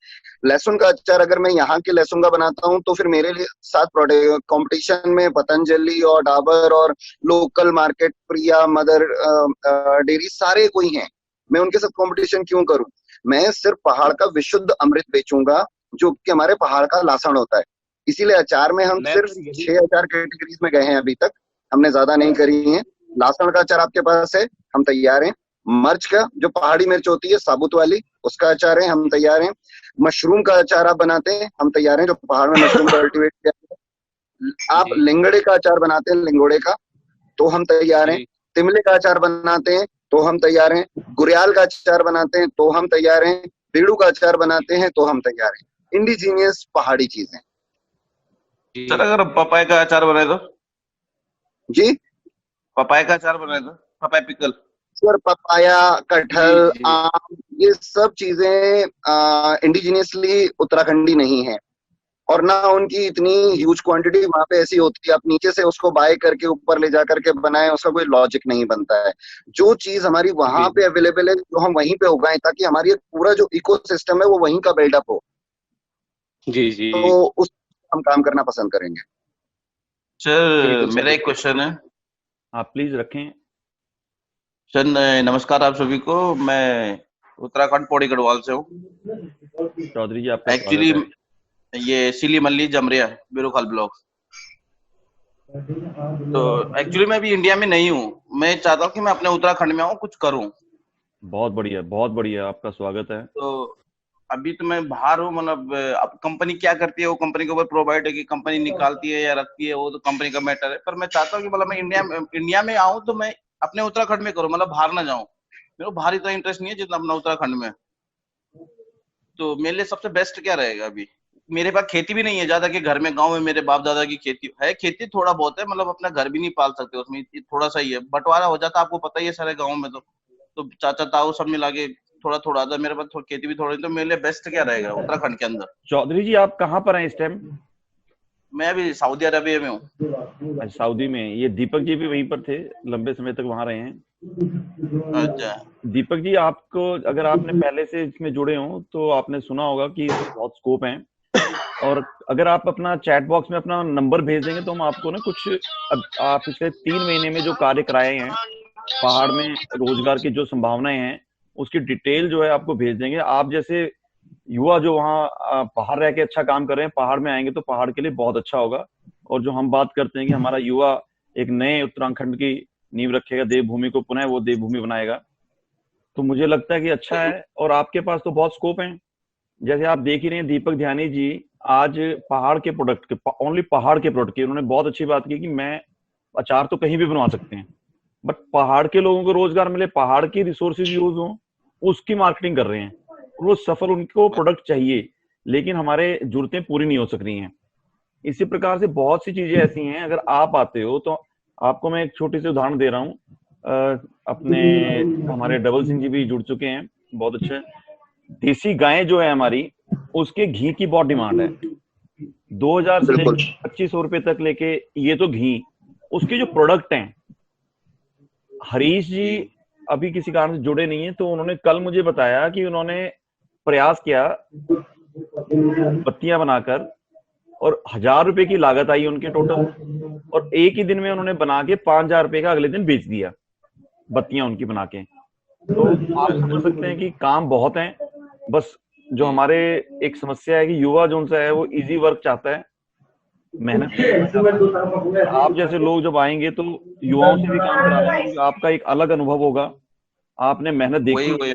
लहसुन का अचार अगर मैं यहाँ के लहसुन का बनाता हूँ तो फिर मेरे लिए साथ कंपटीशन में पतंजलि और डाबर और लोकल मार्केट, प्रिया, मदर डेयरी, सारे कोई हैं, मैं उनके साथ कंपटीशन क्यों करूं? मैं सिर्फ पहाड़ का विशुद्ध अमृत बेचूंगा, जो कि हमारे पहाड़ का लासण होता है। इसीलिए अचार में हम मैं सिर्फ सर यही 6 अचार कैटेगरीज में गए हैं अभी तक, हमने ज्यादा नहीं करी है। लासण का अचार आपके पास है, हम तैयार हैं। मिर्च का, जो पहाड़ी मिर्च होती है साबुत वाली, उसका अचार है, हम तैयार हैं। मशरूम का अचार आप बनाते हैं, हम तैयार हैं, जो पहाड़ में मशरूम कल्टीवेट किया है। आप जी लिंगड़े का अचार बनाते हैं, लिंगोड़े का, तो हम तैयार हैं। जी तिमले का अचार बनाते हैं तो हम तैयार हैं। गुरियाल का अचार बनाते हैं तो हम तैयार हैं। बीड़ू का अचार बनाते हैं तो हम तैयार हैं। इंडिजीनियस पहाड़ी चीजें। जी सर अगर पपाया का अचार बनाए तो? जी पपाया का अचार बनाए तो? Papaya pickle? सर, पपाया, जी कटहल, जी आम, ये सब चीजें इंडिजीनियसली उत्तराखंडी नहीं है, और ना उनकी इतनी जी ह्यूज क्वांटिटी वहां पे ऐसी होती है, आप नीचे से उसको बाय करके ऊपर ले जा करके बनाए, उसका कोई लॉजिक नहीं बनता है। जो चीज हमारी वहां जी पे अवेलेबल है, जो हम वहीं पे उगाएं, ताकि हमारी एक पूरा जो इकोसिस्टम है वो वहीं का बिल्डअप हो, जी जी तो उस हम काम करना पसंद करेंगे। सर बिल्कुल सर, मेरा एक बिल्कुल। क्वेश्चन है। आप प्लीज रखें। सर नमस्कार आप सभी को। मैं उत्तराखंड पौड़ी गढ़वाल से हूँ। चौधरी जी, आपका स्वागत एक्चुअली है। ये सिली मल्ली जमरिया बिरोखाल ब्लॉक। तो एक्चुअली मैं अभी इंडिया में नहीं हूँ, मैं चाहता हूँ कि मैं अपने उत्तराखंड में आऊँ, कुछ करूँ। बहुत बढ़िया, आपका स्वागत है। तो अभी तो मैं बाहर हूँ, मतलब अब कंपनी क्या करती है वो कंपनी के ऊपर प्रोवाइड है कि कंपनी निकालती है या रखती है, वो तो कंपनी का मैटर है। पर मैं चाहता हूँ कि मतलब मैं इंडिया में आऊँ तो मैं अपने उत्तराखंड में करूँ, मतलब बाहर ना जाऊँ। मेरे को बाहर इतना इंटरेस्ट नहीं है जितना अपना उत्तराखंड में। तो मेरे लिए सबसे बेस्ट क्या रहेगा अभी? मेरे पास खेती भी नहीं है ज्यादा, कि घर में गांव में मेरे बाप दादा की खेती है, खेती थोड़ा बहुत है, मतलब अपना घर भी नहीं पाल सकते उसमें, थोड़ा सा ही है, बंटवारा हो जाता, आपको पता ही है सारे गाँव में। तो चाचा ताऊ सब मिला के थोड़ा थोड़ा था, मेरे पास खेती भी थोड़ी, तो मेरे लिए बेस्ट क्या रहेगा उत्तराखंड के अंदर? चौधरी जी, आप कहाँ पर हैं इस टाइम? मैं अभी सऊदी अरबिया में हूँ। अच्छा, सऊदी में। ये दीपक जी भी वहीं पर थे, लंबे समय तक वहां रहे हैं। अच्छा। दीपक जी, आपको अगर आपने पहले से इसमें जुड़े हो तो आपने सुना होगा कि इसमें बहुत स्कोप है। और अगर आप अपना चैट बॉक्स में अपना नंबर भेज देंगे तो हम आपको ना कुछ आप पिछले 3 महीने में जो कार्य कराए हैं पहाड़ में, रोजगार की जो संभावनाएं हैं, उसकी डिटेल जो है आपको भेज देंगे। आप जैसे युवा जो वहाँ बाहर रह के अच्छा काम कर रहे हैं, पहाड़ में आएंगे तो पहाड़ के लिए बहुत अच्छा होगा। और जो हम बात करते हैं कि हमारा युवा एक नए उत्तराखंड की नींव रखेगा, देवभूमि को पुनः वो देवभूमि बनाएगा, तो मुझे लगता है कि अच्छा है। और आपके पास तो बहुत स्कोप है। जैसे आप देख ही रहे हैं, दीपक ध्यानी जी आज पहाड़ के प्रोडक्ट के, ओनली पहाड़ के प्रोडक्ट की, उन्होंने बहुत अच्छी बात की कि मैं अचार तो कहीं भी बनवा सकते हैं, बट पहाड़ के लोगों को रोजगार मिले, पहाड़ की रिसोर्सेज यूज हो, उसकी मार्केटिंग कर रहे हैं। वो सफल, उनको प्रोडक्ट चाहिए, लेकिन हमारे जरूरतें पूरी नहीं हो सक रही हैं। इसी प्रकार से बहुत सी चीजें ऐसी हैं। अगर आप आते हो तो आपको मैं एक छोटी सी उदाहरण दे रहा हूँ। अपने हमारे डबल सिंह जी भी जुड़ चुके हैं, बहुत अच्छे। देसी गायें जो है हमारी, उसके घी की बहुत डिमांड है। 2000 से बिल्कुल 2500 रुपए तक लेके, ये तो घी। उसके जो प्रोडक्ट हैं, हरीश जी अभी किसी कारण से जुड़े नहीं है, तो उन्होंने कल मुझे बताया कि उन्होंने प्रयास किया बत्तियां बनाकर, और 1000 रुपए की लागत आई उनके टोटल, और एक ही दिन में उन्होंने बना के 5000 रुपए का अगले दिन बेच दिया, बत्तियां उनकी बना के। तो आप समझ सकते हैं कि काम बहुत है। बस जो हमारे एक समस्या है कि युवा जो उनसे है वो इजी वर्क चाहता है, मेहनत नहीं करना चाहता। आप जैसे लोग जब आएंगे तो युवाओं से भी काम करा लेंगे, क्योंकि आपका एक अलग अनुभव होगा। आपने मेहनत वही देखी, वही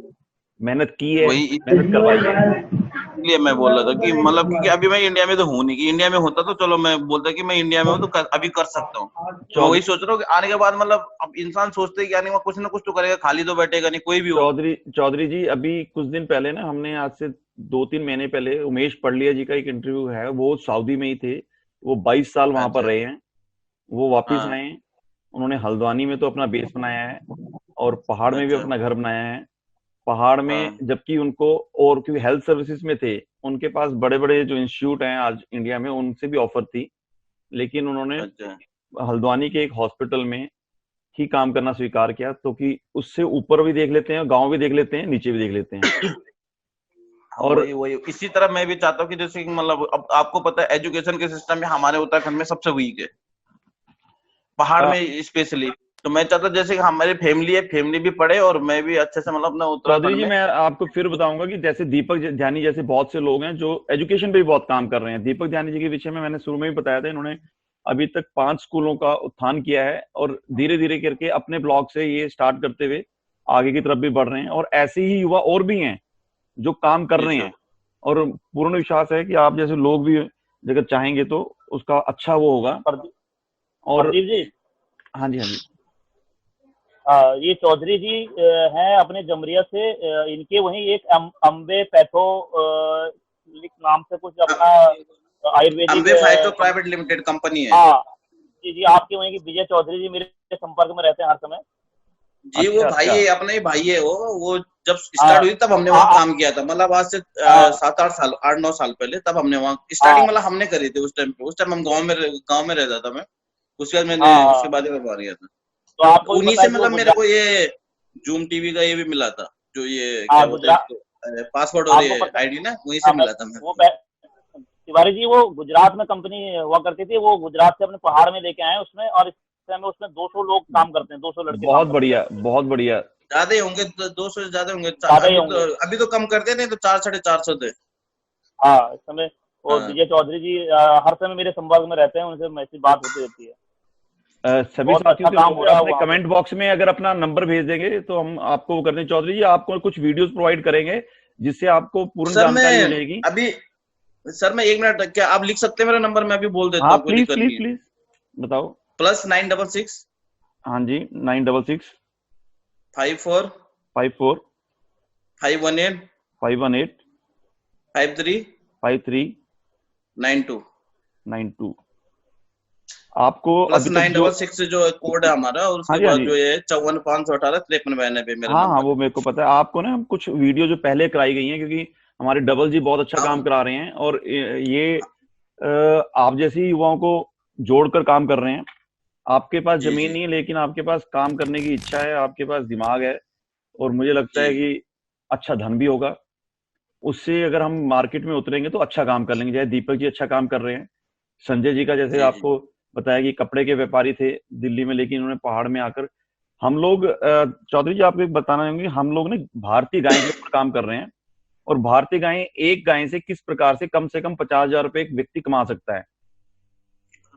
मेहनत की है, वही मेहनत करवाई है। इसलिए मैं बोल रहा था कि मतलब, क्योंकि अभी मैं इंडिया में तो हूँ नहीं, कि इंडिया में होता तो चलो मैं बोलता कि मैं इंडिया में हूँ तो अभी कर सकता हूँ। तो मैं वही सोच रहा हूँ कि आने के बाद, मतलब अब इंसान सोचते हैं कि आने के बाद कुछ ना कुछ तो करेगा, खाली तो बैठेगा नहीं, कोई भी हो। चौधरी जी, अभी कुछ दिन पहले ना, हमने आज से 2-3 महीने पहले उमेश पड़लिया जी का एक इंटरव्यू है, वो सऊदी में ही थे। वो 22 साल वहां पर अच्छा। रहे हैं, वो वापिस हाँ। आए हैं। उन्होंने हल्द्वानी में तो अपना बेस बनाया है, और पहाड़ में भी अच्छा। अपना घर बनाया है। पहाड़ में हाँ। जबकि उनको, और क्योंकि हेल्थ सर्विसेज में थे, उनके पास बड़े बड़े जो इंस्टीट्यूट हैं आज इंडिया में, उनसे भी ऑफर थी, लेकिन उन्होंने अच्छा। हल्द्वानी के एक हॉस्पिटल में ही काम करना स्वीकार किया। तो कि उससे ऊपर भी देख लेते हैं, गांव भी देख लेते हैं, नीचे भी देख लेते हैं। हाँ, और वही वही इसी तरह मैं भी चाहता हूँ कि जैसे कि मतलब, अब आपको पता है एजुकेशन के सिस्टम में हमारे उत्तराखंड में सबसे वीक है, पहाड़ अ, में स्पेशली। तो मैं चाहता हूँ जैसे कि हमारी फैमिली है, फैमिली भी पढ़े और मैं भी अच्छे से, मतलब अपना चौधरी उत्तराखंड जी, में। मैं आपको फिर बताऊंगा कि जैसे दीपक ध्यानी जैसे बहुत से लोग हैं जो एजुकेशन पे भी बहुत काम कर रहे हैं। दीपक ध्यानी जी के विषय में मैंने शुरू में भी बताया था, इन्होंने अभी तक 5 स्कूलों का उत्थान किया है, और धीरे धीरे करके अपने ब्लॉक से ये स्टार्ट करते हुए आगे की तरफ भी बढ़ रहे हैं। और ऐसे ही युवा और भी हैं जो काम कर जी रहे सर। हैं, और पूर्ण विश्वास है कि आप जैसे लोग भी अगर चाहेंगे तो उसका अच्छा वो होगा। और प्रदीप जी, हाँ जी, हाँ जी। ये चौधरी जी हैं अपने जमरिया से। इनके वहीं एक अम्बे पैथो नाम से कुछ अपना Ayurvedic Ambe phyto private limited company है। हाँ जी जी, आपके वहीं की विजय चौधरी जी मेरे संपर्क में रहते हैं हर समय। जी वो अच्छा भाई अच्छा। है, अपना ही भाई है वो जब हाँ स्टार्ट हुई तब हमने वहाँ काम किया था, मतलब आज से हाँ 7-8 साल, 8-9 साल पहले, तब हमने वहाँ हाँ स्टार्टिंग, मतलब हमने करी थी उस टाइम पे। उस टाइम हम गाँव में रहता था मैं। उसके बाद मैंने, हाँ, उसके बाद ही मैं बाहर गया था। तो आपको भी उन्हीं पता से है कि वो मतलब मेरे गुजरात, को ये जूम टीवी का ये भी मिला था, जो ये क्या हाँ बोलते हैं गुजरात, इसको, पासवर्ड और आपको ये पता, आईडी ना, वहीं से हाँ मैं मिला था मेरे वो को। तिवारी जी वो गुजरात में कंपनी हुआ करती थी, वो गुजरात से अपने पहाड़ में लेके आए हैं उसमें, और इस समय उसमें 200 लोग काम करते हैं, 200 लड़के काम बहुत करते हैं बढ़िया, उसमें। बहुत बढ़िया। ज्यादा ही होंगे, 200 से ज्यादा होंगे। ज्यादा ही होंगे। अभी तो कम करते, नहीं तो 400-450 थे। हाँ इस समय वो हाँ। विजय चौधरी जी हर समय मेरे संपर्क में रहते हैं, उनसे मैसेज बात होती रहती है। सभी बहुत साथियों अच्छा से काम हो अनुरोध रहा है, है अपने वहाँ पे। कमेंट बॉक्स में अगर अपना नंबर भेज देंगे तो हम आपको वो कर देंगे। चौधरी जी, आपको कुछ वीडियोस प्रोवाइड करेंगे जिससे आपको पूर्ण सर मैं जानकारी हो जाएगी। अभी सर मैं 1 मिनट, क्या आप लिख सकते हैं मेरा नंबर? मैं अभी बोल देता हाँ हूँ, कोई प्लीज दिक्कत प्लीज नहीं है। प्लीज बताओ। +966 हाँ जी, 966 54 54 518 518 53 53 92 92। आपको प्लस अभी तक जो 966 जो कोड है हमारा, और हाँ उसके जी हाँ बाद जी, जो ये 54 518 5392 मेरा हाँ हाँ नंबर वो मेरे को पता है। आपको ना कुछ वीडियो जो पहले कराई गई हैं, क्योंकि हमारे डबल जी बहुत अच्छा है। काम करा रहे हैं और ये आप जैसे युवाओं को जोड़कर काम कर रहे हैं। आपके पास जी जमीन जी नहीं है, लेकिन आपके पास काम करने की इच्छा है, आपके पास दिमाग है, और मुझे लगता जी है कि अच्छा धन भी होगा उससे। अगर हम मार्केट में उतरेंगे तो अच्छा काम कर लेंगे। जैसे दीपक जी अच्छा काम कर रहे हैं, संजय जी का जैसे जी जी आपको बताया कि कपड़े के व्यापारी थे दिल्ली में, लेकिन उन्होंने पहाड़ में आकर हम लोग चौधरी जी आपको एक बताना चाहूंगी, हम लोग ने भारतीय गाय के ऊपर काम कर रहे हैं। और भारतीय गाय, एक गाय से कम 50,000 रुपए एक व्यक्ति कमा सकता है।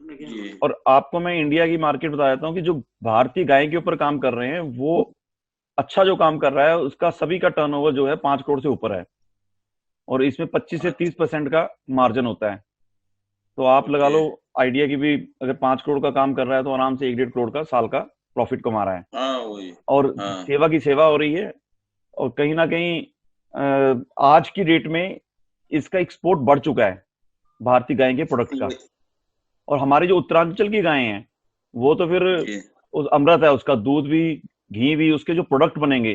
जी और आपको मैं इंडिया की मार्केट बता देता हूँ कि जो भारतीय गाय के ऊपर काम कर रहे हैं वो अच्छा जो काम कर रहा है उसका सभी का टर्नओवर जो है 5 करोड़ से ऊपर है, और इसमें 25 से 30% का मार्जिन होता है। तो आप लगा ओके। लो आइडिया की भी, अगर 5 करोड़ का काम कर रहा है तो आराम से 1-1.5 करोड़ का साल का प्रॉफिट कमा रहा है। हाँ वही। और हाँ सेवा की सेवा हो रही है। और कहीं ना कहीं आज की डेट में इसका एक्सपोर्ट बढ़ चुका है भारतीय गाय के प्रोडक्ट का। वही। और हमारे जो उत्तरांचल की गायें हैं वो तो फिर जी उस अमृत है, उसका दूध भी घी भी, उसके जो प्रोडक्ट बनेंगे।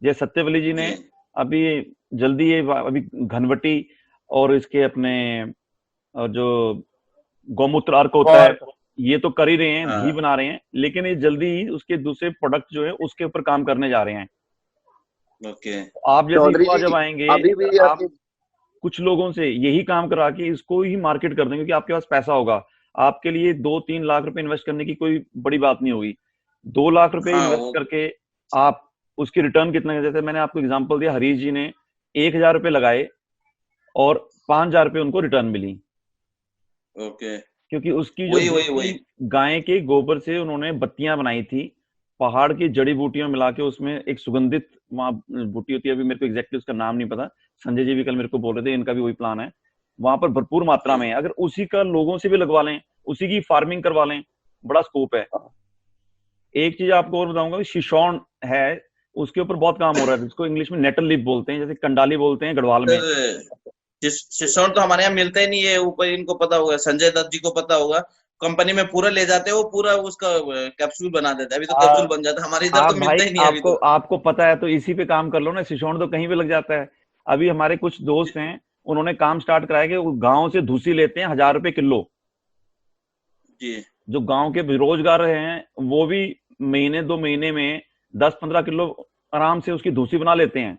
जैसे सत्यवली जी ने जी अभी जल्दी ये अभी घनवटी और इसके अपने जो गौमूत्र अर्क होता है बहुत ये तो कर ही रहे हैं, घी हाँ बना रहे हैं, लेकिन ये जल्दी ही उसके दूसरे प्रोडक्ट जो है उसके ऊपर काम करने जा रहे हैं। ओके। आप जैसे चौधरी युवा जी जब आएंगे, अभी भी अगर आप आपके कुछ लोगों से यही काम करा के इसको ही मार्केट कर देंगे, क्योंकि आपके पास पैसा होगा, आपके लिए 2-3 लाख रुपए इन्वेस्ट करने की कोई बड़ी बात नहीं होगी। 2 लाख रुपए हाँ इन्वेस्ट वो करके आप उसकी रिटर्न कितने, जैसे मैंने आपको एग्जांपल दिया, हरीश जी ने 1,000 रुपए लगाए और 5,000 रुपए उनको रिटर्न मिली, ओके। क्योंकि उसकी जो वही वही देसी वही। गाय के गोबर से उन्होंने बत्तियां बनाई थी, पहाड़ की जड़ी बूटियां मिला के, उसमें एक सुगंधित वहां बूटी होती है, अभी मेरे को एग्जैक्टली उसका नाम नहीं पता। संजय जी भी कल मेरे को बोल रहे थे इनका भी वही प्लान है, वहां पर भरपूर मात्रा जी में है। अगर उसी का लोगों से भी लगवा लें, उसी की फार्मिंग करवा लें, बड़ा स्कोप है। एक चीज आपको और बताऊंगा कि शिशौन है, उसके ऊपर बहुत काम हो रहा है, जिसको इंग्लिश में नेटल लीफ बोलते हैं, जैसे कंडाली बोलते हैं गढ़वाल में। सर शिक्षण तो हमारे यहाँ मिलता ही नहीं है, ऊपर इनको पता होगा, संजय दत्त जी को पता होगा। कंपनी में पूरा ले जाते हैं, वो पूरा उसका कैप्सूल बना देता है। अभी तो कैप्सूल बन जाता है, हमारे इधर आप तो भाई, मिलता ही नहीं है अभी आपको तो। आपको पता है तो इसी पे काम कर लो ना, शिशौन तो कहीं भी लग जाता है। अभी हमारे कुछ दोस्त हैं, उन्होंने काम स्टार्ट कराया कि वो गांव से धूसी लेते हैं 1,000 रुपए किलो। जी जो गांव के बेरोजगार हैं वो भी महीने 2 महीने में 10-15 किलो आराम से उसकी धूसी बना लेते हैं।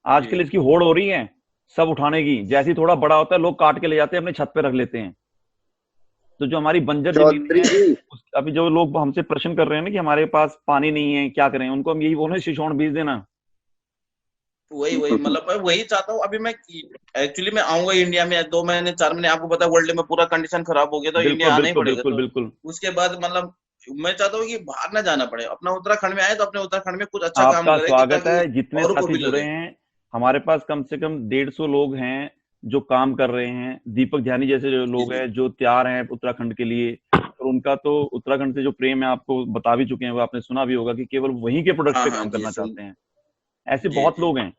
आजकल जी इसकी होड़ हो रही है सब उठाने की, जैसे ही थोड़ा बड़ा होता है लोग काट के ले जाते हैं, अपने छत पे रख लेते हैं। तो जो हमारी बंजर जमीन चौधरी है, जी अभी जो लोग हमसे प्रश्न कर रहे हैं ना कि हमारे पास पानी नहीं है क्या करें, उनको हम यही बोल रहे हैं शिशौन बीज देना। वही वही, मतलब मैं वही चाहता हूँ। अभी मैं एक्चुअली मैं आऊंगा इंडिया में 2 महीने 4 महीने, आपको पता है वर्ल्ड में पूरा कंडीशन खराब हो गया, तो बिल्कुल इंडिया आना ही बिल्कुल पड़ेगा। बिल्कुल तो बिल्कुल। उसके बाद मतलब मैं चाहता हूँ कि बाहर ना जाना पड़े, अपना उत्तराखंड में आए तो अपने उत्तराखंड में कुछ अच्छा काम आपका करे, कि स्वागत ताकि है, जितने औरों को साथी भी जुड़े लगे। हैं। हमारे पास कम से कम 150 लोग हैं जो काम कर रहे हैं, दीपक ध्यानी जैसे जो जी लोग जी हैं जो तैयार हैं उत्तराखंड के लिए। और उनका तो उत्तराखंड से जो प्रेम है आपको बता भी चुके हैं, वो आपने सुना भी होगा कि केवल वहीं के प्रोडक्ट हाँ पे हाँ काम जी करना सुन। चाहते हैं। ऐसे जी बहुत जी लोग हैं।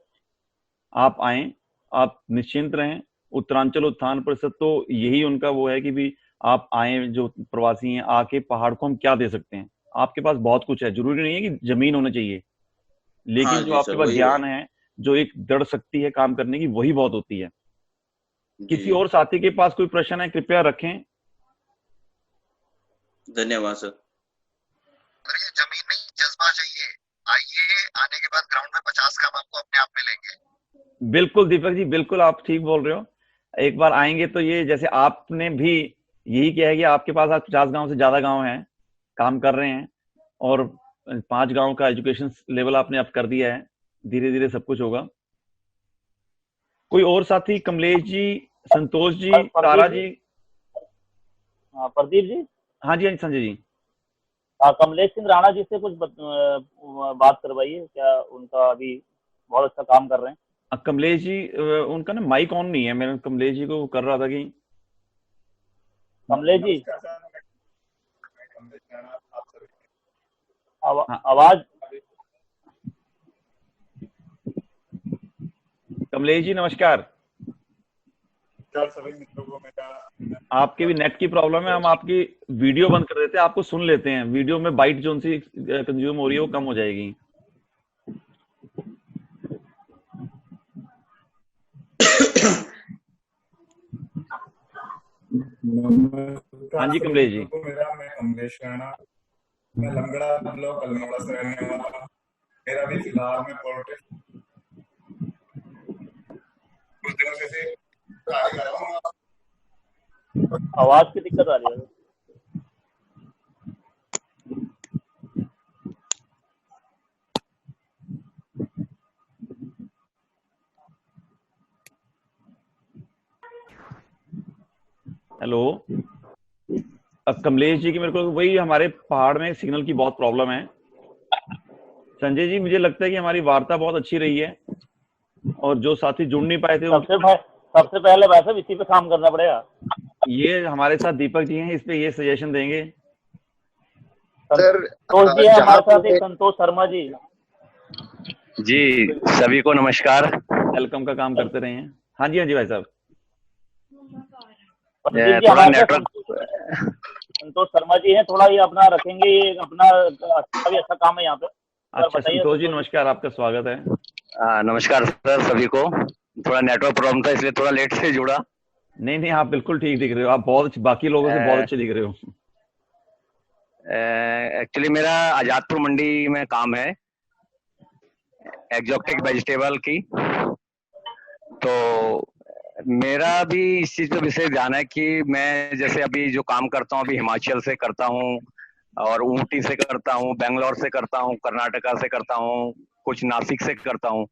आप आए, आप निश्चिंत रहें। उत्तरांचल उत्थान परिषद तो यही उनका वो है कि भी आप आए, जो प्रवासी हैं, आके पहाड़ को हम क्या दे सकते हैं। आपके पास बहुत कुछ है, जरूरी नहीं है कि जमीन होनी चाहिए, हाँ लेकिन जो जी सर, आपके पास वही वही। ज्ञान है, जो एक दृढ़ शक्ति है काम करने की, वही बहुत होती है। किसी जी और साथी के पास कोई प्रश्न है कृपया रखें। धन्यवाद सर। अगर ये जमीन नहीं जज्बा चाहिए, आइए, आने के बाद ग्राउंड में 50 काम आपको अपने आप मिलेंगे। बिल्कुल दीपक जी, बिल्कुल आप ठीक बोल रहे हो। एक बार आएंगे तो ये, जैसे आपने भी यही किया है कि आपके पास आज 50 गांव से ज्यादा गांव हैं काम कर रहे हैं, और 5 गांव का एजुकेशन लेवल आपने अप कर दिया है। धीरे धीरे सब कुछ होगा। कोई और साथी? कमलेश जी, संतोष जी, तारा प्रदीप जी? जी, हाँ प्रदीप जी। हाँ जी, हाँ जी, संजय जी। कमलेश सिंह राणा जी से कुछ बात करवाइए, क्या उनका अभी बहुत अच्छा काम कर रहे हैं। कमलेश जी, उनका ना माइक ऑन नहीं है, मैंने कमलेश जी को कर रहा था कि कमलेश जी हाँ, आवाज। कमलेश जी नमस्कार। सभी मित्रों को मेरा, आपके भी नेट की प्रॉब्लम है, हम आपकी वीडियो बंद कर देते हैं, आपको सुन लेते हैं। वीडियो में बाइट जो सी कंज्यूम हो रही है वो कम हो जाएगी। हाँ जी कमलेश जी। मैं कमलेश राणा, मैं लंगड़ा ब्लॉक अल्मोड़ा से रहने वाला हूँ। मेरा भी फिलहाल में पॉलिटिक्स कुछ दिनों से कार्य कर रहा हूँ। आवाज की दिक्कत आ रही है। हेलो, अब कमलेश जी की मेरे को वही, हमारे पहाड़ में सिग्नल की बहुत प्रॉब्लम है। संजय जी, मुझे लगता है कि हमारी वार्ता बहुत अच्छी रही है और जो साथी जुड़ नहीं पाए थे सबसे पहले वैसे इसी पे काम करना पड़ेगा। ये हमारे साथ दीपक जी हैं, इस पे ये सजेशन देंगे। सर संतोष जी है हमारे साथ, संतोष शर्मा जी। जी सभी को नमस्कार। वेलकम का काम करते रहे हैं। हाँ जी भाई साहब। थोड़ा नेटवर्क, संतोष शर्मा जी हैं, थोड़ा ये अपना रखेंगे, ये अपना भी अच्छा काम है यहाँ पे। अच्छा संतोष जी नमस्कार, आपका स्वागत है। नमस्कार सर सभी को। थोड़ा नेटवर्क प्रॉब्लम था इसलिए थोड़ा लेट से जुड़ा। नहीं आप बिल्कुल ठीक दिख रहे हो, आप बहुत बाकी लोगों से बहुत अच्छे दिख रहे हो। एक्चुअली मेरा आजादपुर मंडी में काम है, एक्जोटिक वेजिटेबल की। तो मेरा भी इस चीज पे विशेष ध्यान है कि मैं जैसे अभी जो काम करता हूँ अभी हिमाचल से करता हूँ और ऊटी से करता हूँ, बेंगलोर से करता हूँ, कर्नाटका से करता हूँ, कुछ नासिक से करता हूँ।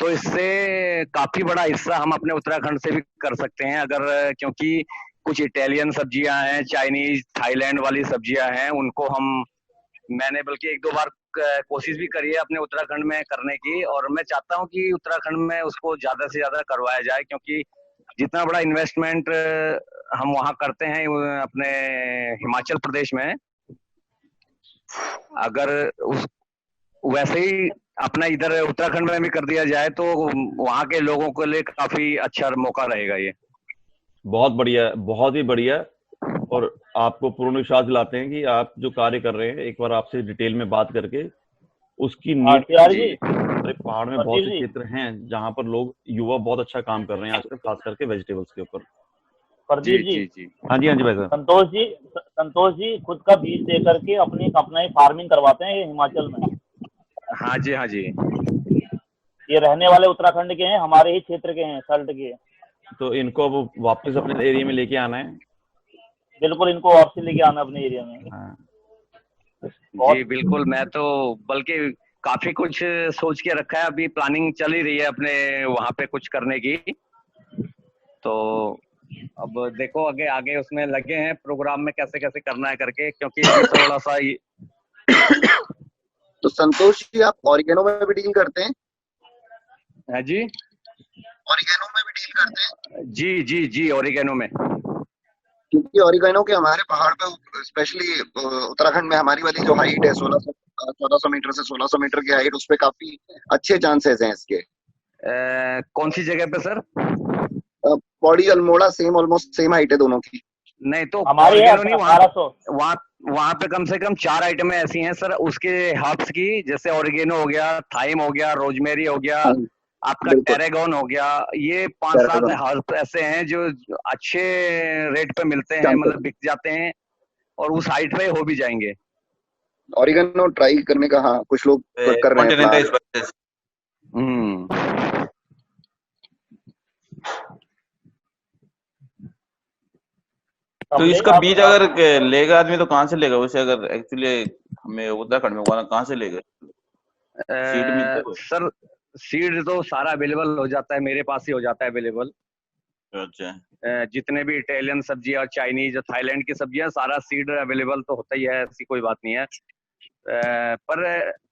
तो इससे काफी बड़ा हिस्सा हम अपने उत्तराखंड से भी कर सकते हैं अगर, क्योंकि कुछ इटालियन सब्जियां हैं, चाइनीज थाईलैंड वाली सब्जियां हैं, उनको मैंने बल्कि 1-2 बार कोशिश भी करी है अपने उत्तराखंड में करने की, और मैं चाहता हूं कि उत्तराखंड में उसको ज्यादा से ज्यादा करवाया जाए, क्योंकि जितना बड़ा इन्वेस्टमेंट हम वहां करते हैं अपने हिमाचल प्रदेश में, अगर उस वैसे ही अपना इधर उत्तराखंड में भी कर दिया जाए तो वहां के लोगों के लिए काफी अच्छा मौका रहेगा। ये बहुत बढ़िया, बहुत ही बढ़िया। और आपको पूर्ण विश्वास दिलाते हैं कि आप जो कार्य कर रहे हैं, एक बार आपसे डिटेल में बात करके उसकी नीड, पहाड़ में बहुत से क्षेत्र हैं जहां पर लोग युवा बहुत अच्छा काम कर रहे हैं आजकल, खास करके वेजिटेबल्स के ऊपर। प्रदीप जी। हाँ जी भाई साहब। संतोष जी खुद का बीज दे करके अपना ही फार्मिंग करवाते हैं हिमाचल में। हाँ जी। ये रहने वाले उत्तराखंड के हैं, हमारे ही क्षेत्र के हैं, सल्ट के। तो इनको अब वापस अपने एरिया में लेके आना है। बिल्कुल, इनको वापस लेके आना अपने एरिया में। हाँ। जी बिल्कुल, मैं तो बल्कि काफी कुछ सोच के रखा है, अभी प्लानिंग चल ही रही है अपने वहां पे कुछ करने की। तो अब देखो आगे उसमें लगे हैं प्रोग्राम में कैसे कैसे करना है करके, क्योंकि थोड़ा सा तो संतोष जी, आप ऑरिगेनो में भी डील करते हैं? है जी, ऑरिगेनो में भी डील करते हैं? जी ऑरिगेनो में, क्योंकि ऑरिगेनो के हमारे पहाड़ पे स्पेशली उत्तराखंड में हमारी वाली जो हाइट है 1400 मीटर से 1600 मीटर की हाइट, उस पे काफी अच्छे चांसेस हैं इसके। कौन सी जगह पे sir? Pauri Almora almost same height है दोनों की। नहीं तो हमारी वहाँ पे कम से कम 4 आइटमें ऐसी हैं सर उसके हर्ब्स की, जैसे ऑरिगेनो हो गया, थाइम हो गया, रोजमेरी हो गया, आपका टेरेगोन हो गया। ये 5-7 हर्ब्स ऐसे हैं जो अच्छे रेट पे मिलते हैं, मतलब बिक जाते हैं और उस हाइट पे हो भी जाएंगे। ऑरिगेनो ट्राई करने का हाँ कुछ लोग कर रहे हैं। तो इसका बीज अगर लेगा आदमी तो कहाँ से लेगा उसे? अगर एक्चुअली हमें उत्तराखंड में होना, कहाँ से लेगा? सीड मिलता है? सर सीड तो सारा अवेलेबल हो जाता है, मेरे पास ही हो जाता है अवेलेबल। अच्छा। जितने भी इटालियन सब्जियां, चाइनीज, थाईलैंड की सब्जियां, सारा सीड अवेलेबल तो होता ही है, ऐसी कोई बात नहीं है। पर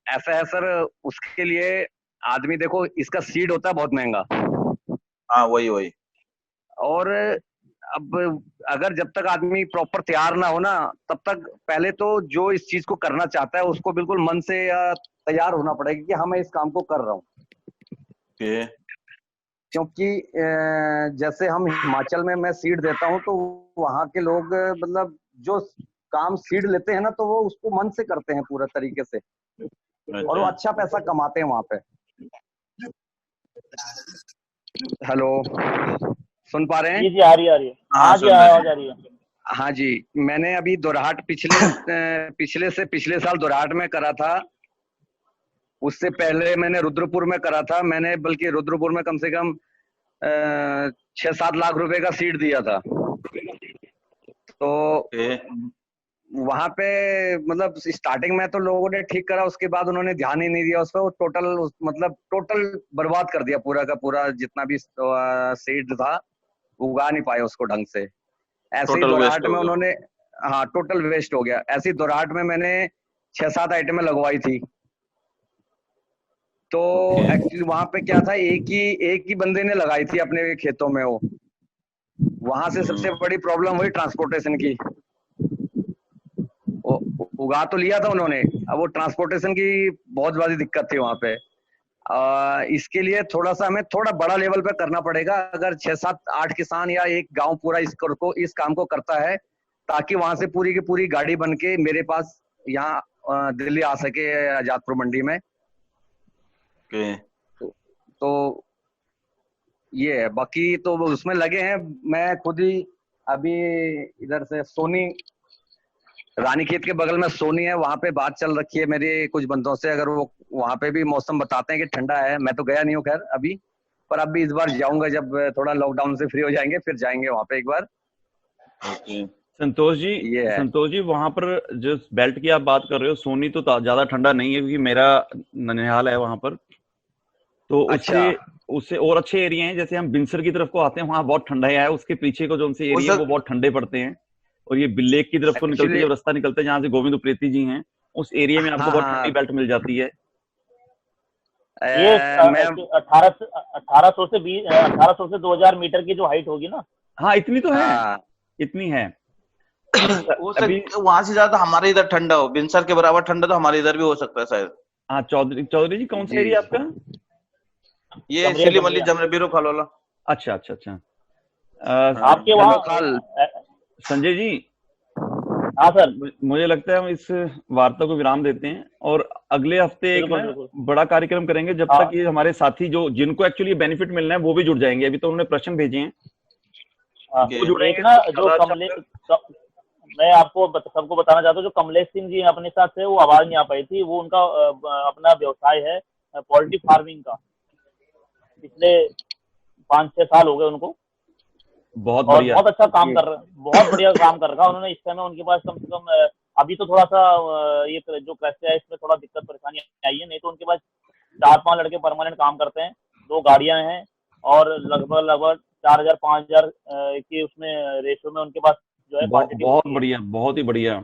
ऐसा है सर, उसके लिए आदमी, देखो इसका सीड होता है बहुत महंगा। हाँ वही वही। और अब अगर जब तक आदमी प्रॉपर तैयार ना हो ना, तब तक पहले तो जो इस चीज को करना चाहता है उसको बिल्कुल मन से तैयार होना पड़ेगा कि हाँ मैं इस काम को कर रहा हूँ। क्योंकि जैसे हम हिमाचल में मैं सीड देता हूँ तो वहाँ के लोग मतलब जो काम सीड लेते हैं ना, तो वो उसको मन से करते हैं पूरा तरीके से, और वो अच्छा पैसा कमाते हैं वहाँ पे। हेलो, सुन पा रहे हैं? जी आ रही है। हाँ जी, आवाज आ रही है। हाँ जी, मैंने अभी दोराहट पिछले साल दोराहट में करा था। उससे पहले मैंने रुद्रपुर में करा था। मैंने बल्कि रुद्रपुर में कम से कम 6-7 लाख रुपए का सीड दिया था। तो वहां पे मतलब स्टार्टिंग में तो लोगों ने ठीक करा, उसके बाद उन्होंने ध्यान ही नहीं दिया उस पर। वो टोटल बर्बाद कर दिया पूरा का पूरा, जितना भी सीड था उगा नहीं पाए उसको ढंग से। ऐसे ही दोराहट में उन्होंने, हाँ टोटल वेस्ट हो गया। ऐसी दोराहट में मैंने 6-7 आइटमें लगवाई थी। तो एक्चुअली वहां पे क्या था, एक ही बंदे ने लगाई थी अपने खेतों में। वो वहां से सबसे बड़ी प्रॉब्लम हुई ट्रांसपोर्टेशन की। उगा तो लिया था उन्होंने, अब वो ट्रांसपोर्टेशन की बहुत बड़ी दिक्कत थी वहां पे। इसके लिए थोड़ा सा हमें थोड़ा बड़ा लेवल पे करना पड़ेगा। अगर 6-7-8 किसान या एक गांव पूरा इस काम को करता है, ताकि वहां से पूरी की पूरी गाड़ी बन के मेरे पास यहाँ दिल्ली आ सके, आजादपुर मंडी में। तो ये है। बाकी तो उसमें लगे हैं। मैं खुद ही अभी इधर से सोनी, रानीखेत के बगल में सोनी है, वहां पे बात चल रखी है मेरी कुछ बंदों से। अगर वो वहां पे भी मौसम बताते हैं कि ठंडा है, मैं तो गया नहीं हूँ खैर अभी, पर अब भी इस बार जाऊंगा जब थोड़ा लॉकडाउन से फ्री हो जाएंगे, फिर जाएंगे वहां पे एक बार। संतोष जी वहां पर जो बेल्ट की आप बात कर रहे हो, सोनी तो ज्यादा ठंडा नहीं है, क्योंकि मेरा ननिहाल है वहां पर। तो उससे और अच्छे एरिया हैं। जैसे हम बिनसर की तरफ को आते हैं, वहां बहुत ठंडा है। उसके पीछे को जो से एरिया है वो बहुत ठंडे पड़ते हैं। और ये बिल्लेक की तरफ को निकलते हैं, जब रास्ता निकलता है जहां से गोविंद उप्रेती जी हैं, उस एरिया में आपको बहुत ठंडी बेल्ट मिल जाती है। ये 1800 से 2000 मीटर की जो हाइट होगी ना। हाँ इतनी तो है, इतनी है। वहां से ज्यादा हमारे इधर ठंडा हो, बिनसर के बराबर ठंडा तो हमारे इधर भी हो सकता है शायद। हाँ चौधरी जी कौन सा एरिया आपका? ये सिलीमली जमरेबिरो खालोला। अच्छा। आपके वहाँ संजय जी। हाँ सर, मुझे लगता है हम इस वार्ता को विराम देते हैं और अगले हफ्ते एक बड़ा कार्यक्रम करेंगे, जब तक ये हमारे साथी जो जिनको एक्चुअली बेनिफिट मिलना है वो भी जुड़ जाएंगे। अभी तो उन्होंने प्रश्न भेजे हैं, वो जुड़ेंगे ना। जो मैं आपको सबको बताना चाहता हूँ, जो कमलेश सिंह जी अपने साथ थे, वो आवाज नहीं आ पाई थी। वो उनका अपना व्यवसाय है पोल्ट्री फार्मिंग का। पिछले 5-6 साल हो गए उनको। बहुत बढ़िया, बहुत अच्छा काम कर रहे हैं, बहुत बढ़िया काम कर रखा उन्होंने। इस समय उनके पास कम से कम अभी तो थोड़ा सा ये जो कृषि है इसमें थोड़ा दिक्कत परेशानी आई है, नहीं तो उनके पास 4-5 लड़के परमानेंट काम करते हैं, 2 गाड़ियां हैं और लगभग 4000-5000 की उसमें रेशो में उनके पास जो है। बहुत बढ़िया, बहुत ही बढ़िया,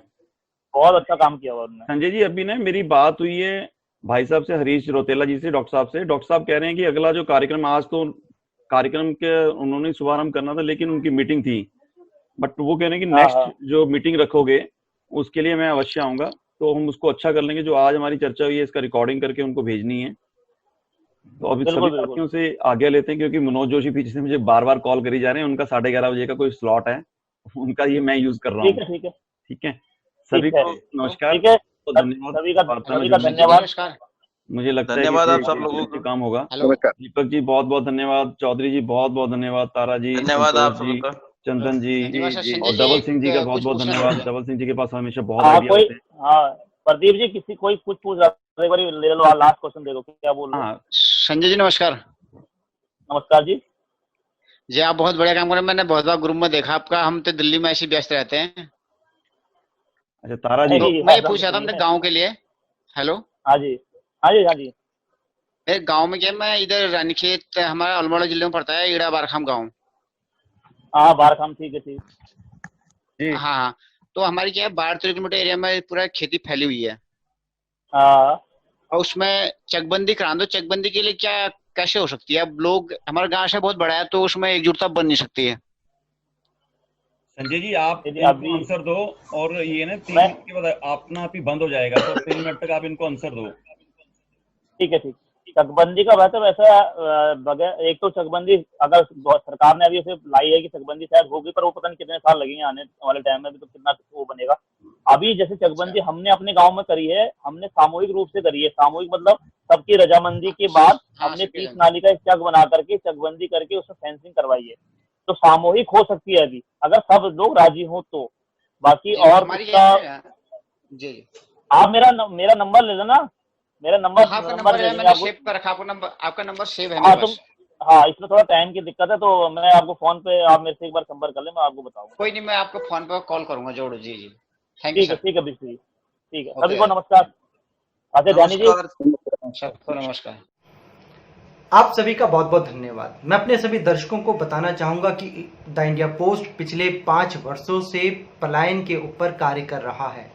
बहुत अच्छा काम किया हुआ उन्होंने। संजय जी अभी ना मेरी बात हुई है भाई साहब से, हरीश रोतेला जी से, डॉक्टर साहब से। डॉक्टर साहब कह रहे हैं कि अगला जो कार्यक्रम, आज तो कार्यक्रम के उन्होंने शुभारंभ करना था लेकिन उनकी मीटिंग थी, बट वो कह रहे हैं कि नेक्स्ट जो मीटिंग रखोगे उसके लिए मैं अवश्य आऊंगा, तो हम उसको अच्छा कर लेंगे। जो आज हमारी चर्चा हुई है इसका रिकॉर्डिंग करके उनको भेजनी है। तो अभी सभी साथियों से आज्ञा लेते हैं, क्योंकि मनोज जोशी पीछे से मुझे बार बार कॉल करी जा रहे हैं। उनका 11:30 बजे का कोई स्लॉट है, उनका ये मैं यूज कर रहा हूँ। ठीक है, सभी को नमस्कार, सभी का धन्यवाद। मुझे लगता है आप सब लोगों को काम होगा। दीपक जी बहुत बहुत धन्यवाद, चौधरी जी बहुत बहुत धन्यवाद, तारा जी धन्यवाद, आप सबका, चंदन जी और डबल सिंह जी का बहुत बहुत धन्यवाद। डबल सिंह जी के पास हमेशा बहुत आइडिया होते हैं। प्रदीप जी किसी कोई कुछ पूछ रहा है, एक बार ले लो, लास्ट क्वेश्चन दे दो, क्या बोल रहे हो? संजय जी नमस्कार। नमस्कार जी। आप बहुत बढ़िया काम कर रहे हैं। मैंने बहुत बार ग्रुप में देखा आपका, हम तो दिल्ली में ऐसे व्यस्त रहते हैं। अच्छा तारा जी, तो मैं ये पूछ रहा था अपने गाँव के लिए। हेलो, हाँ जी। मेरे गांव में क्या, मैं इधर रानीखेत, हमारा अल्मोड़ा जिले में पड़ता है, ईड़ा बारखाम गांव। हाँ बारखाम ठीक है ठीक जी हाँ, तो हमारी क्या है 12 किलोमीटर एरिया में पूरा खेती फैली हुई है हाँ और उसमें चकबंदी करा दो। चकबंदी के लिए क्या कैसे हो सकती है? अब लोग, हमारा गांव से बहुत बड़ा है तो उसमें एकजुटता बन नहीं सकती है। संजय जी, आप यदि इनको अभी आंसर दो और ये ना 3 मैं मिनट के बाद अपना आप ही बंद हो जाएगा, तो 3 मिनट तक आप इनको आंसर दो। ठीक है ठीक। चकबंदी का वैसे वैसा बगैर एक तो चकबंदी अगर सरकार ने अभी उसे लाई है कि चकबंदी शायद होगी, पर वो पता नहीं कितने साल लगेंगे आने वाले टाइम में भी, तो कितना वो बनेगा। अभी जैसे चकबंदी हमने अपने गांव में करी है, हमने सामूहिक रूप से करी है। सामूहिक मतलब सबकी रजामंदी के बाद हाँ, हमने सबकी 30 नाली का एक चक बना करके चकबंदी करके उसमें फेंसिंग करवाई है। तो सामूहिक हो सकती है अभी, अगर सब लोग राजी हो तो। बाकी जी, और हमारी उसका क्या है जी, आप मेरा नंबर ले लेना, मेरा हाँ, नंबर आपका नंबर नंबर दे है, देंगे मैंने आपको। सेव कर रखा। आपका नंबर सेव है हाँ मेरे तो पास। हाँ, इसमें थोड़ा टाइम की दिक्कत है, तो मैं आपको फोन पे, आप मेरे से एक बार संपर्क कर लें, मैं आपको बताऊंगा। कोई नहीं, मैं आपको फोन पर कॉल करूंगा जरूर। जी जी, थैंक यू सर। ठीक है बिल्कुल ठीक है। ओके सभी को नमस्कार। अच्छा ध्यानी जी, नमस्कार सबको नमस्कार। आप सभी का बहुत बहुत धन्यवाद। मैं अपने सभी दर्शकों को बताना चाहूंगा कि द इंडिया पोस्ट पिछले 5 वर्षों से पलायन के ऊपर कार्य कर रहा है।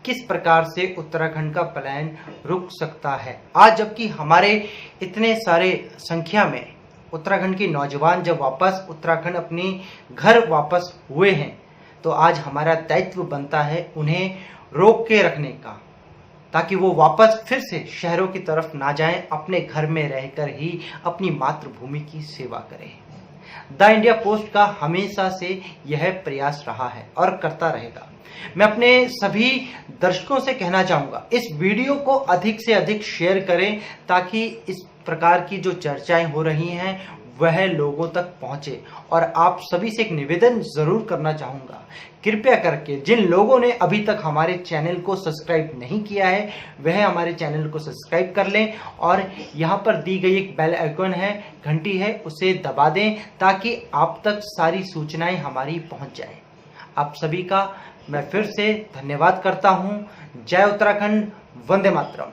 किस प्रकार से उत्तराखंड का पलायन रुक सकता है। आज जबकि हमारे इतने सारे संख्या में उत्तराखंड के नौजवान जब वापस उत्तराखंड अपने घर वापस हुए हैं, तो आज हमारा दायित्व बनता है उन्हें रोक के रखने का, ताकि वो वापस फिर से शहरों की तरफ ना जाएं, अपने घर में रहकर ही अपनी मातृभूमि की सेवा करें। द इंडिया पोस्ट का हमेशा से यह प्रयास रहा है और करता रहेगा। मैं अपने सभी दर्शकों से कहना चाहूँगा, इस वीडियो को अधिक से अधिक शेयर करें, ताकि इस प्रकार की जो चर्चाएं हो रही हैं वह लोगों तक पहुंचे। और आप सभी से एक निवेदन जरूर करना चाहूँगा, कृपया करके जिन लोगों ने अभी तक हमारे चैनल को सब्सक्राइब नहीं किया है, वह हमारे चैनल को सब्सक्राइब कर लें और यहाँ पर दी गई एक बेल आइकन है, घंटी है, उसे दबा दें, ताकि आप तक सारी सूचनाएं हमारी पहुँच जाए। आप सभी का मैं फिर से धन्यवाद करता हूँ। जय उत्तराखंड, वंदे मातरम।